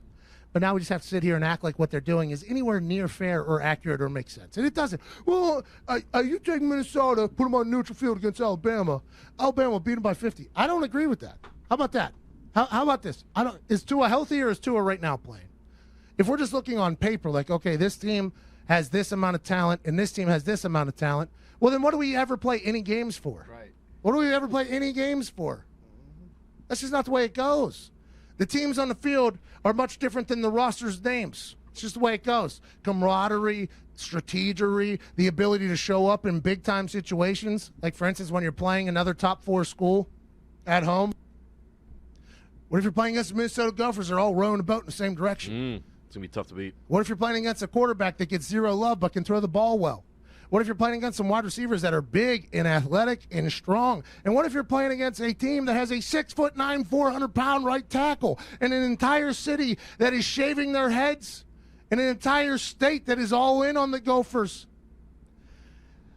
But now we just have to sit here and act like what they're doing is anywhere near fair or accurate or makes sense. And it doesn't. Well, you take Minnesota, put them on neutral field against Alabama. Alabama beat them by 50. I don't agree with that. How about that? How about this? Is Tua healthy or is Tua right now playing? If we're just looking on paper, like, okay, this team has this amount of talent and this team has this amount of talent, well, then what do we ever play any games for? Right. What do we ever play any games for? That's just not the way it goes. The teams on the field are much different than the roster's names. It's just the way it goes. Camaraderie, strategery, the ability to show up in big-time situations, like, for instance, when you're playing another top 4 school at home. What if you're playing against the Minnesota Gophers? They're all rowing a boat in the same direction. It's going to be tough to beat. What if you're playing against a quarterback that gets 0 love but can throw the ball well? What if you're playing against some wide receivers that are big and athletic and strong? And what if you're playing against a team that has a 6'9", 400-pound right tackle and an entire city that is shaving their heads and an entire state that is all in on the Gophers?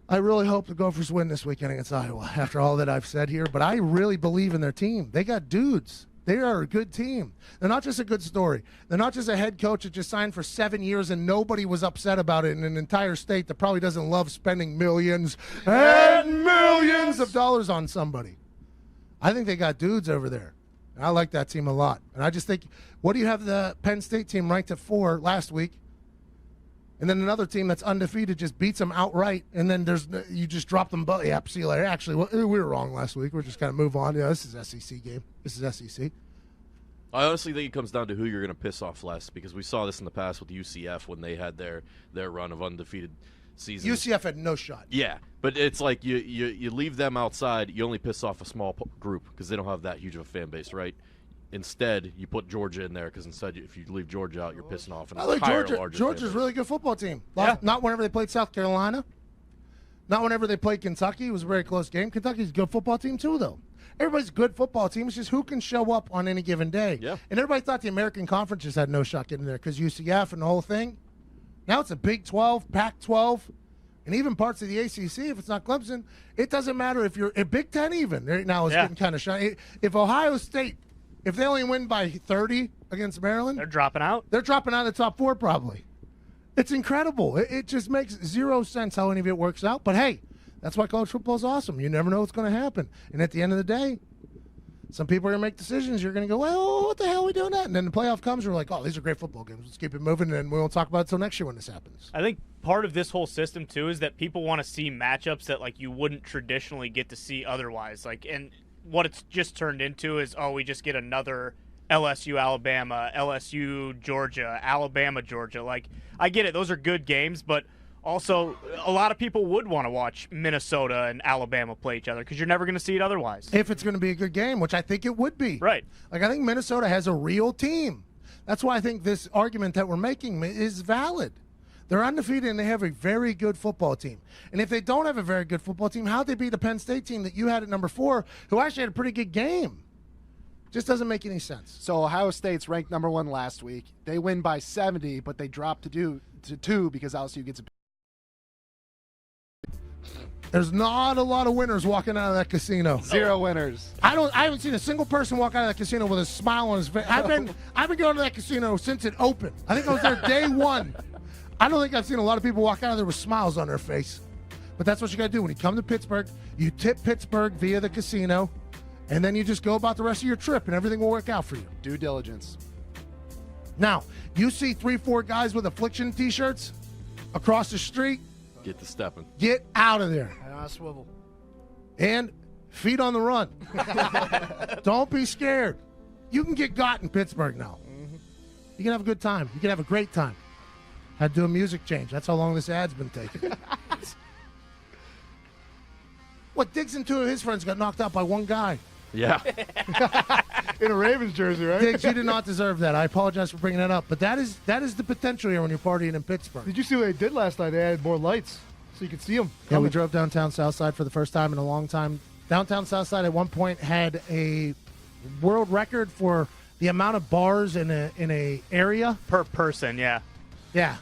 I really hope the Gophers win this weekend against Iowa after all that I've said here, but I really believe in their team. They got dudes. They are a good team. They're not just a good story. They're not just a head coach that just signed for 7 years and nobody was upset about it in an entire state that probably doesn't love spending millions and millions of dollars on somebody. I think they got dudes over there. And I like that team a lot. And I just think, what do you have the Penn State team ranked at 4 last week? And then another team that's undefeated just beats them outright, and then you just drop them. Yep, see you later. Actually, we were wrong last week. We're just going to move on. Yeah, this is SEC game. This is SEC. I honestly think it comes down to who you're going to piss off less, because we saw this in the past with UCF when they had their run of undefeated seasons. UCF had no shot. Yeah, but it's like you leave them outside, you only piss off a small group because they don't have that huge of a fan base, right? Instead, you put Georgia in there because instead, if you leave Georgia out, you're pissing off an entire larger Georgia's fan base. a really good football team. Yeah. Not whenever they played South Carolina. Not whenever they played Kentucky. It was a very close game. Kentucky's a good football team, too, though. Everybody's a good football team. It's just who can show up on any given day. Yeah. And everybody thought the American Conference just had no shot getting there because UCF and the whole thing. Now it's a Big 12, Pac-12, and even parts of the ACC. If it's not Clemson, it doesn't matter if you're a Big 10 even. Right now is getting kind of shy. If Ohio State, if they only win by 30 against Maryland, They're dropping out. they're dropping out of the top 4 probably. It's incredible. It just makes zero sense how any of it works out. But, hey, that's why college football is awesome. You never know what's going to happen. And at the end of the day, some people are going to make decisions. You're going to go, well, what the hell are we doing that? And then the playoff comes, you're like, oh, these are great football games. Let's keep it moving, and we won't talk about it until next year when this happens. I think part of this whole system, too, is that people want to see matchups that, like, you wouldn't traditionally get to see otherwise. Like, and what it's just turned into is, we just get another LSU, Alabama, LSU, Georgia, Alabama, Georgia. Like, I get it. Those are good games, but also a lot of people would want to watch Minnesota and Alabama play each other because you're never going to see it otherwise. If it's going to be a good game, which I think it would be. Right. Like, I think Minnesota has a real team. That's why I think this argument that we're making is valid. They're undefeated, and they have a very good football team. And if they don't have a very good football team, how'd they beat the Penn State team that you had at number 4, who actually had a pretty good game? Just doesn't make any sense. So Ohio State's ranked number 1 last week. They win by 70, but they drop to 2 because LSU gets a. There's not a lot of winners walking out of that casino. 0 winners. I haven't seen a single person walk out of that casino with a smile on his face. I've been going to that casino since it opened. I think I was there day 1. I don't think I've seen a lot of people walk out of there with smiles on their face. But that's what you got to do when you come to Pittsburgh. You tip Pittsburgh via the casino, and then you just go about the rest of your trip, and everything will work out for you. Due diligence. Now, you see 3-4 guys with affliction T-shirts across the street. Get to stepping. Get out of there. And on a swivel. And feet on the run. Don't be scared. You can get got in Pittsburgh now. You can have a good time. You can have a great time. Had to do a music change. That's how long this ad's been taking. What, Diggs and 2 of his friends got knocked out by one guy. Yeah. In a Ravens jersey, right? Diggs, you did not deserve that. I apologize for bringing that up. But that is the potential here when you're partying in Pittsburgh. Did you see what they did last night? They added more lights so you could see them. Yeah, we drove downtown Southside for the first time in a long time. Downtown Southside at one point had a world record for the amount of bars in a area. Per person, yeah. Yeah.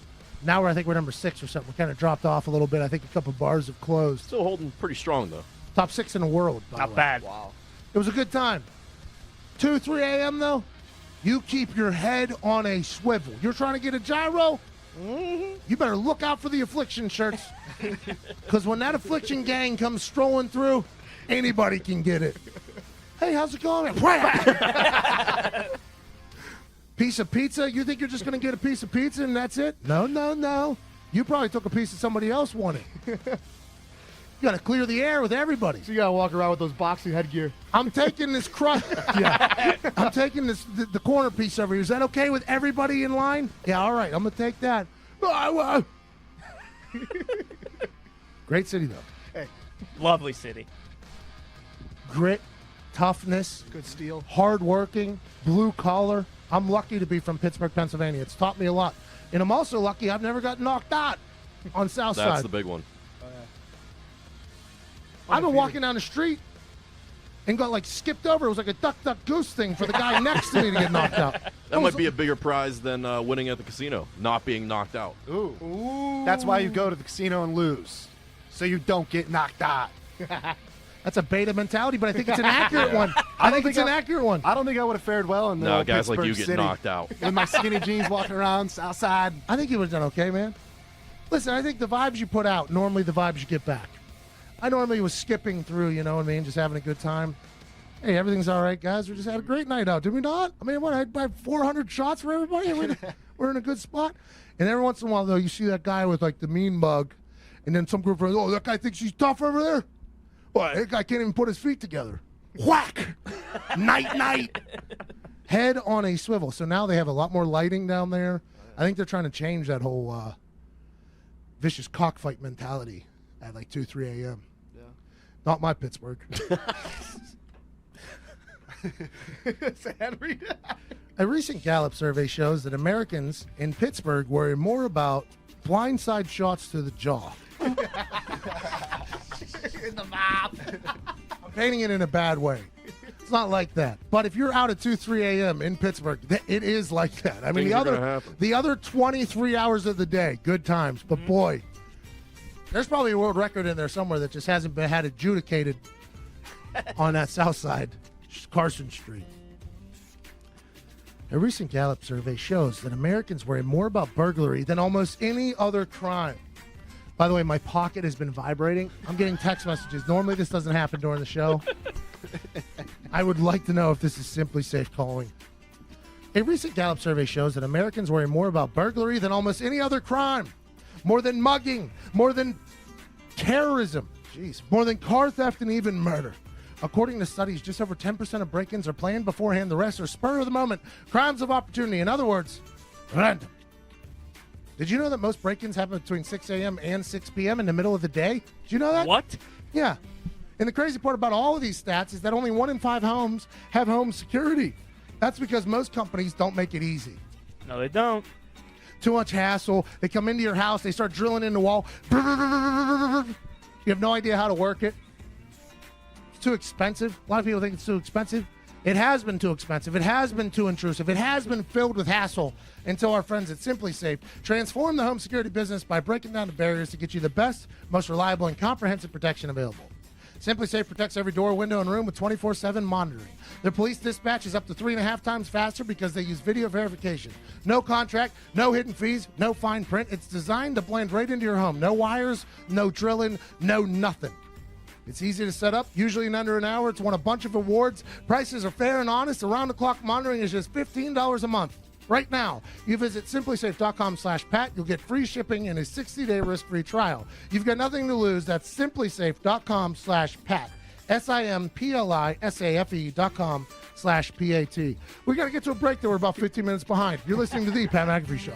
Now I think we're number 6 or something. We kind of dropped off a little bit. I think a couple bars have closed. Still holding pretty strong, though. Top 6 in the world, by the Not way. bad. Wow. It was a good time. 2, 3 a.m., though, you keep your head on a swivel. You're trying to get a gyro? You better look out for the affliction shirts. Because when that affliction gang comes strolling through, anybody can get it. Hey, how's it going? Piece of pizza? You think you're just going to get a piece of pizza and that's it? No, no, no. You probably took a piece that somebody else wanted. You got to clear the air with everybody. So you got to walk around with those boxing headgear. I'm taking this crust. Yeah. I'm taking the corner piece over here. Is that okay with everybody in line? Yeah, all right. I'm going to take that. Great city, though. Hey, Lovely city. Grit, toughness, good steal. hardworking, blue collar. I'm lucky to be from Pittsburgh, Pennsylvania. It's taught me a lot. And I'm also lucky I've never got knocked out on Southside. That's the big one. I've been walking down the street and got like skipped over. It was like a duck, duck, goose thing for the guy next to me to get knocked out. That might be a bigger prize than winning at the casino, not being knocked out. Ooh. That's why you go to the casino and lose. so you don't get knocked out. That's a beta mentality, but I think it's an accurate one. I think it's an accurate one. I don't think I would have fared well in the No, old guys like Pittsburgh you get City knocked out. with my skinny jeans walking around south side. I think you would have done okay, man. Listen, I think the vibes you put out, normally the vibes you get back. I normally was skipping through, you know what I mean, just having a good time. Hey, everything's all right, guys. We just had a great night out, did we not? I mean, what, I had 400 shots for everybody? We're in a good spot. And every once in a while, though, you see that guy with, like, the mean mug, and then some group of friends, oh, that guy thinks he's tough over there? Well, that guy can't even put his feet together. Whack! Night. Head on a swivel. So now they have a lot more lighting down there. I think they're trying to change that whole vicious cockfight mentality at like 2, 3 a.m. Yeah. Not my Pittsburgh. Sad read. A recent Gallup survey shows that Americans in Pittsburgh worry more about blindside shots to the jaw. In the mouth. I'm painting it in a bad way. It's not like that. But if you're out at 2, 3 a.m. in Pittsburgh, it is like that. I mean, the other 23 hours of the day, good times. But boy, there's probably a world record in there somewhere that just hasn't been had adjudicated on that south side, Carson Street. A recent Gallup survey shows that Americans worry more about burglary than almost any other crime. By the way, my pocket has been vibrating. I'm getting text messages. Normally, this doesn't happen during the show. I would like to know if this is Simply Safe calling. A recent Gallup survey shows that Americans worry more about burglary than almost any other crime. More than mugging, more than terrorism, more than car theft and even murder. According to studies, just over 10% of break-ins are planned beforehand. The rest are spur of the moment, crimes of opportunity. In other words, random. Did you know that most break-ins happen between 6 a.m. and 6 p.m. in the middle of the day? Did you know that? What? Yeah. And the crazy part about all of these stats is that only 1 in 5 homes have home security. That's because most companies don't make it easy. No, they don't. Too much hassle. They come into your house. They start drilling in the wall. You have no idea how to work it. It's too expensive. A lot of people think it's too expensive. It has been too expensive. It has been too intrusive. It has been filled with hassle until our friends at Simply Safe transform the home security business by breaking down the barriers to get you the best, most reliable, and comprehensive protection available. Simply Safe protects every door, window, and room with 24/7 monitoring. Their police dispatch is up to 3.5 times faster because they use video verification. No contract, no hidden fees, no fine print. It's designed to blend right into your home. No wires, no drilling, no nothing. It's easy to set up, usually in under an hour. It's won a bunch of awards. Prices are fair and honest. Around-the-clock monitoring is just $15 a month. Right now, you visit simplysafe.com/Pat. You'll get free shipping and a 60-day risk-free trial. You've got nothing to lose. That's simplysafe.com/Pat. simplysafe.com/PAT. We got to get to a break, though. We're about 15 minutes behind. You're listening to the Pat McAfee Show.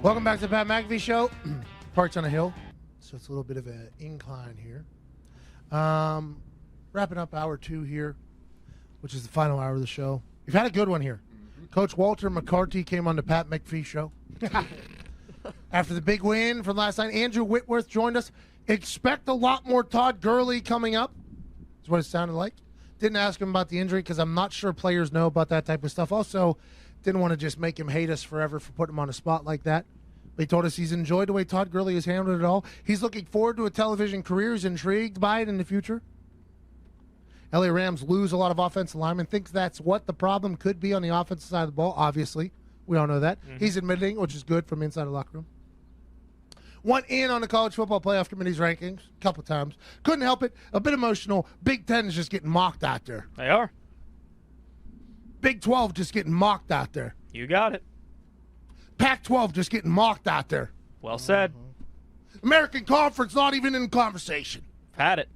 Welcome back to the Pat McAfee Show. Parked on a hill, so it's a little bit of an incline here. Wrapping up hour 2 here, which is the final hour of the show. We've had a good one here. Coach Walter Mccarty came on the Pat McAfee Show. After the big win from last night, Andrew Whitworth joined us. Expect a lot more Todd Gurley coming up, is what it sounded like. Didn't ask him about the injury because I'm not sure players know about that type of stuff. Also, didn't want to just make him hate us forever for putting him on a spot like that. But he told us he's enjoyed the way Todd Gurley has handled it all. He's looking forward to a television career. He's intrigued by it in the future. LA Rams lose a lot of offensive linemen. Thinks that's what the problem could be on the offensive side of the ball. Obviously, we all know that. He's admitting, which is good from inside the locker room. Went in on the College Football Playoff Committee's rankings a couple times. Couldn't help it. A bit emotional. Big Ten is just getting mocked out there. They are. Big 12 just getting mocked out there. You got it. Pac-12 just getting mocked out there. Well said. American Conference not even in conversation. Had it.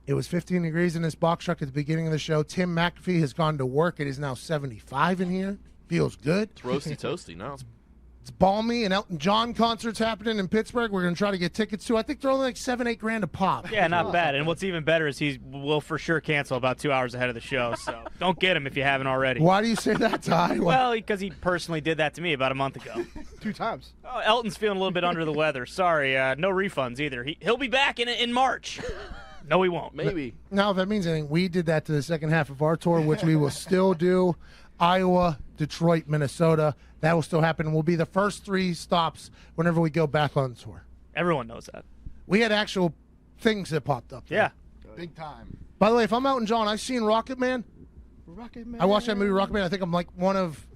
It was 15 degrees in this box truck at the beginning of the show. Tim McAfee has gone to work. It is now 75 in here. Feels good. It's roasty toasty now. It's balmy, and Elton John concerts happening in Pittsburgh. We're going to try to get tickets to. I think they're only like $7-8 grand a pop. Yeah, not bad. And what's even better is he will for sure cancel about 2 hours ahead of the show. So don't get him if you haven't already. Why do you say that, Ty? Well, because he personally did that to me about a month ago. 2 times. Oh, Elton's feeling a little bit under the weather. Sorry, no refunds either. He'll be back in March. No, he won't. Maybe. Now, if that means anything, we did that to the second half of our tour, which we will still do. Iowa, Detroit, Minnesota. That will still happen. We'll be the first 3 stops whenever we go back on tour. Everyone knows that. We had actual things that popped up there. Yeah. Big time. By the way, if I'm Elton John, I've seen Rocket Man. Rocket Man. I watched that movie, Rocket Man. I think I'm like one of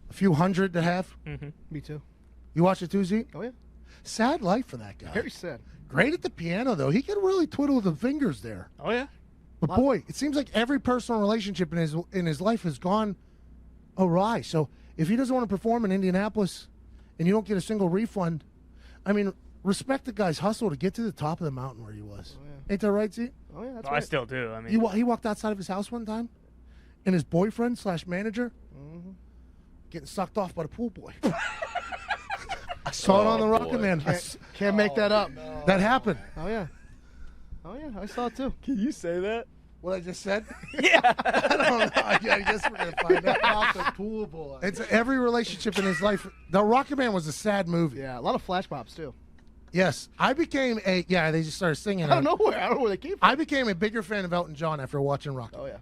a few hundred to have. Me too. You watched it too, Zeke? Oh, yeah. Sad life for that guy. Very sad. Great at the piano, though. He can really twiddle the fingers there. Oh, yeah. But boy, it seems like every personal relationship in his life has gone awry. So if he doesn't want to perform in Indianapolis and you don't get a single refund, I mean, respect the guy's hustle to get to the top of the mountain where he was. Oh, yeah. Ain't that right, Z? Oh, yeah, that's I right. still do. I mean, He walked outside of his house one time, and his boyfriend / manager getting sucked off by the pool boy. I saw it on the Rocket Man. Can't make that up. That happened. Oh, yeah. Oh, yeah. I saw it too. can you say that? What I just said? Yeah. I don't know. I guess we're going to find out. Off the pool boy. It's every relationship in his life. The Rocket Man was a sad movie. Yeah, a lot of flash pops too. Yes. I became they just started singing. I don't know where they came from. I became a bigger fan of Elton John after watching Rocket. Oh, yeah.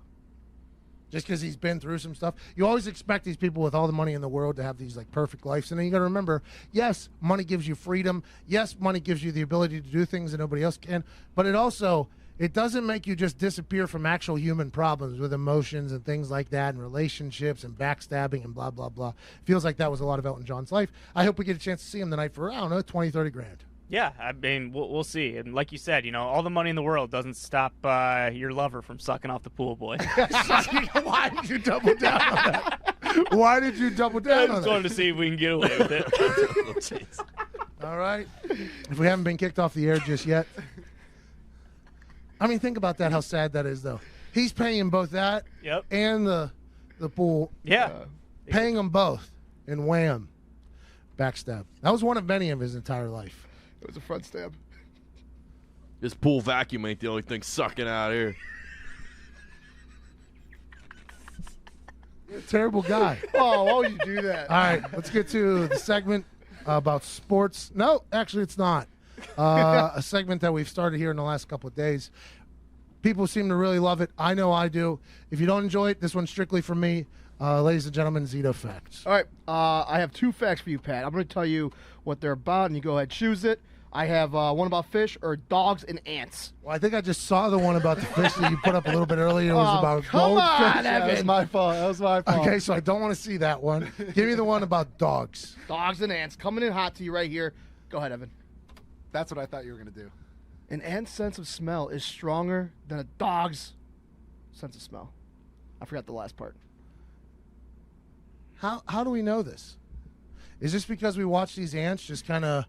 Just because he's been through some stuff. You always expect these people with all the money in the world to have these like perfect lives. And then you got to remember, yes, money gives you freedom. Yes, money gives you the ability to do things that nobody else can. But it doesn't make you just disappear from actual human problems with emotions and things like that and relationships and backstabbing and blah, blah, blah. Feels like that was a lot of Elton John's life. I hope we get a chance to see him tonight for, 20-30 grand. Yeah, I mean, we'll see. And like you said, all the money in the world doesn't stop your lover from sucking off the pool boy. Why did you double down on that? Why did you double I down on just that? wanted to see if we can get away with it. All right. If we haven't been kicked off the air just yet. I mean, think about that, how sad that is, though. He's paying both that Yep. and the pool. Yeah. Paying them both. And wham. Backstab. That was one of many of his entire life. It was a front stab. This pool vacuum ain't the only thing sucking out here. You're a terrible guy. Oh, why would you do that? All right, let's get to the segment about sports. No, actually, it's not. A segment that we've started here in the last couple of days. People seem to really love it. I know I do. If you don't enjoy it, this one's strictly for me. Ladies and gentlemen, Zito Facts. All right, I have 2 facts for you, Pat. I'm going to tell you what they're about, and you go ahead and choose it. I have one about fish or dogs and ants. Well, I think I just saw the one about the fish that you put up a little bit earlier. It was about come goldfish. on, That was Evan. my fault. That was my fault. Okay, so I don't want to see that one. Give me the one about dogs. Dogs and ants coming in hot to you right here. Go ahead, Evan. That's what I thought you were going to do. An ant's sense of smell is stronger than a dog's sense of smell. I forgot the last part. How do we know this? Is this because we watch these ants just kind of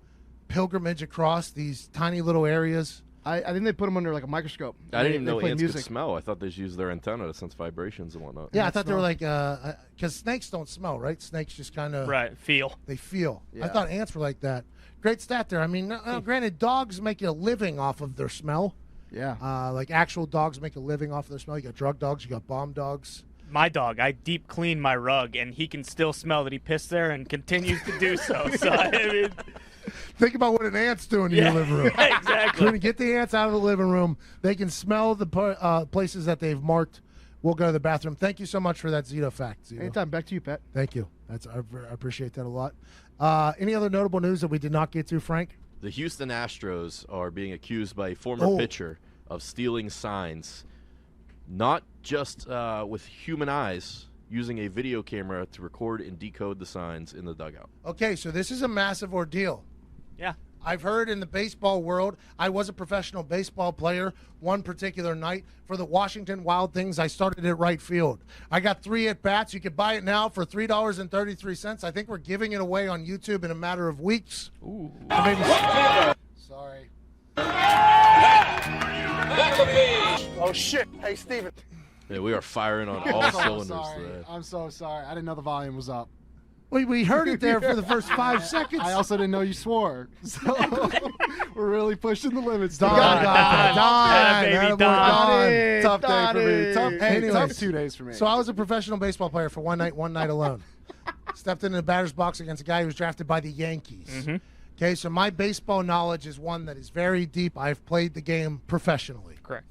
pilgrimage across these tiny little areas I think they put them under like a microscope. I didn't even They know play ants music. could smell. I thought they just used their antenna to sense vibrations and whatnot. Yeah, I thought they were like because snakes don't smell, right? Snakes just kind of feel. They feel. Yeah. I thought ants were like that. Great stat there. I mean, granted, dogs make a living off of their smell. Yeah. Like actual dogs make a living off of their smell. You got drug dogs, you got bomb dogs. My dog, I deep clean my rug, and he can still smell that he pissed there and continues to do so. So I mean, think about what an ant's doing in your living room. Exactly. When you get the ants out of the living room, they can smell the places that they've marked. We'll go to the bathroom. Thank you so much for that Zito fact. Zito. Anytime. Back to you, Pat. Thank you. I appreciate that a lot. Any other notable news that we did not get to, Frank? The Houston Astros are being accused by a former pitcher of stealing signs, not just with human eyes, using a video camera to record and decode the signs in the dugout. Okay, so this is a massive ordeal. yeah. I've heard in the baseball world, I was a professional baseball player one particular night for the Washington Wild Things. I started at right field. I got 3 at-bats. You could buy it now for $3.33. I think we're giving it away on YouTube in a matter of weeks. Ooh. Sorry. Oh, shit. Hey, Steven. Yeah, we are firing on all I'm so cylinders sorry. today. I'm so sorry. I didn't know the volume was up. We heard it there for the first 5 seconds. I also didn't know you swore. So we're really pushing the limits. Don, today. Don. Tough day for me. Tough, Anyways. tough 2 days for me. So I was a professional baseball player for one night alone. Stepped into the batter's box against a guy who was drafted by the Yankees. Mm-hmm. Okay, so my baseball knowledge is one that is very deep. I've played the game professionally. Correct.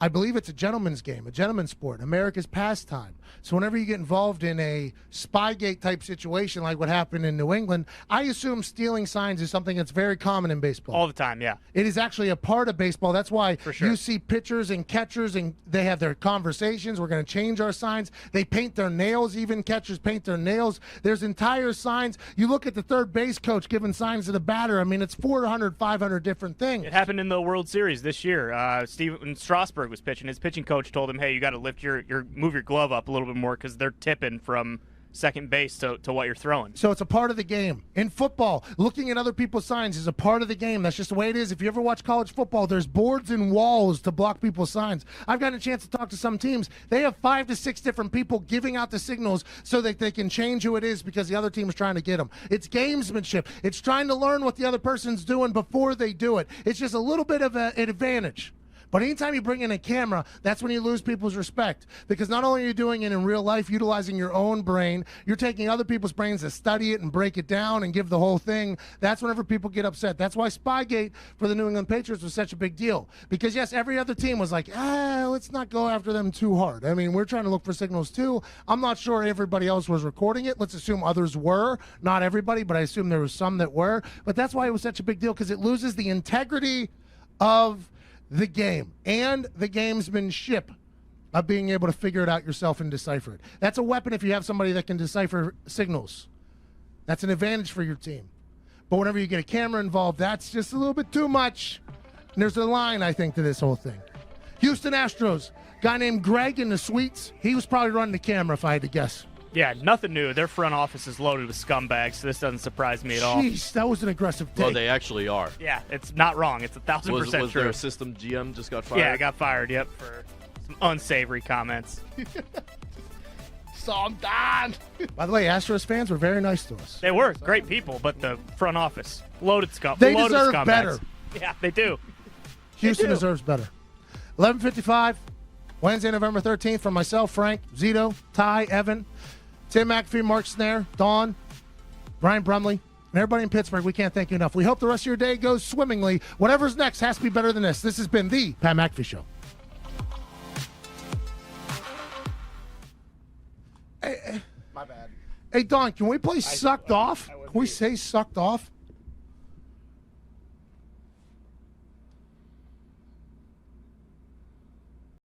I believe it's a gentleman's game, a gentleman's sport, America's pastime. So whenever you get involved in a Spygate type situation like what happened in New England, I assume stealing signs is something that's very common in baseball. All the time, yeah. It is actually a part of baseball. That's why For sure. you see pitchers and catchers, and they have their conversations. We're going to change our signs. They paint their nails. Even catchers paint their nails. There's entire signs. You look at the third base coach giving signs to the batter. I mean, it's 400, 500 different things. It happened in the World Series this year. Steven Strasburg was pitching. His pitching coach told him, hey, you got to lift move your glove up a little bit more because they're tipping from second base to what you're throwing. So it's a part of the game. In football, looking at other people's signs is a part of the game. That's just the way it is. If you ever watch college football, there's boards and walls to block people's signs. I've gotten a chance to talk to some teams. They have 5 to 6 different people giving out the signals so that they can change who it is because the other team is trying to get them. It's gamesmanship. It's trying to learn what the other person's doing before they do it. It's just a little bit of an advantage. But anytime you bring in a camera, that's when you lose people's respect. Because not only are you doing it in real life, utilizing your own brain, you're taking other people's brains to study it and break it down and give the whole thing. That's whenever people get upset. That's why Spygate for the New England Patriots was such a big deal. Because, yes, every other team was like, let's not go after them too hard. I mean, we're trying to look for signals too. I'm not sure everybody else was recording it. Let's assume others were. Not everybody, but I assume there was some that were. But that's why it was such a big deal, because it loses the integrity of the game and the gamesmanship of being able to figure it out yourself and decipher it. That's a weapon if you have somebody that can decipher signals. That's an advantage for your team. But whenever you get a camera involved, that's just a little bit too much. And there's a line, I think, to this whole thing. Houston Astros, guy named Greg in the suites. He was probably running the camera if I had to guess. Yeah, nothing new. Their front office is loaded with scumbags, so this doesn't surprise me at all. Jeez, that was an aggressive take. Well, they actually are. Yeah, it's not wrong. It's 1,000% Was true. their system GM just got fired? Yeah, I got fired, yep, for some unsavory comments. So I'm done. By the way, Astros fans were very nice to us. They were great people, but the front office, loaded scum. They loaded deserve scumbags. better. Yeah, they do. Houston deserves better. 11:55, Wednesday, November 13th, from myself, Frank, Zito, Ty, Evan, Tim McAfee, Mark Snare, Dawn, Brian Brumley, and everybody in Pittsburgh. We can't thank you enough. We hope the rest of your day goes swimmingly. Whatever's next has to be better than this. This has been the Pat McAfee Show. My bad. Hey, Dawn, can we play Sucked Off? Can we say Sucked Off?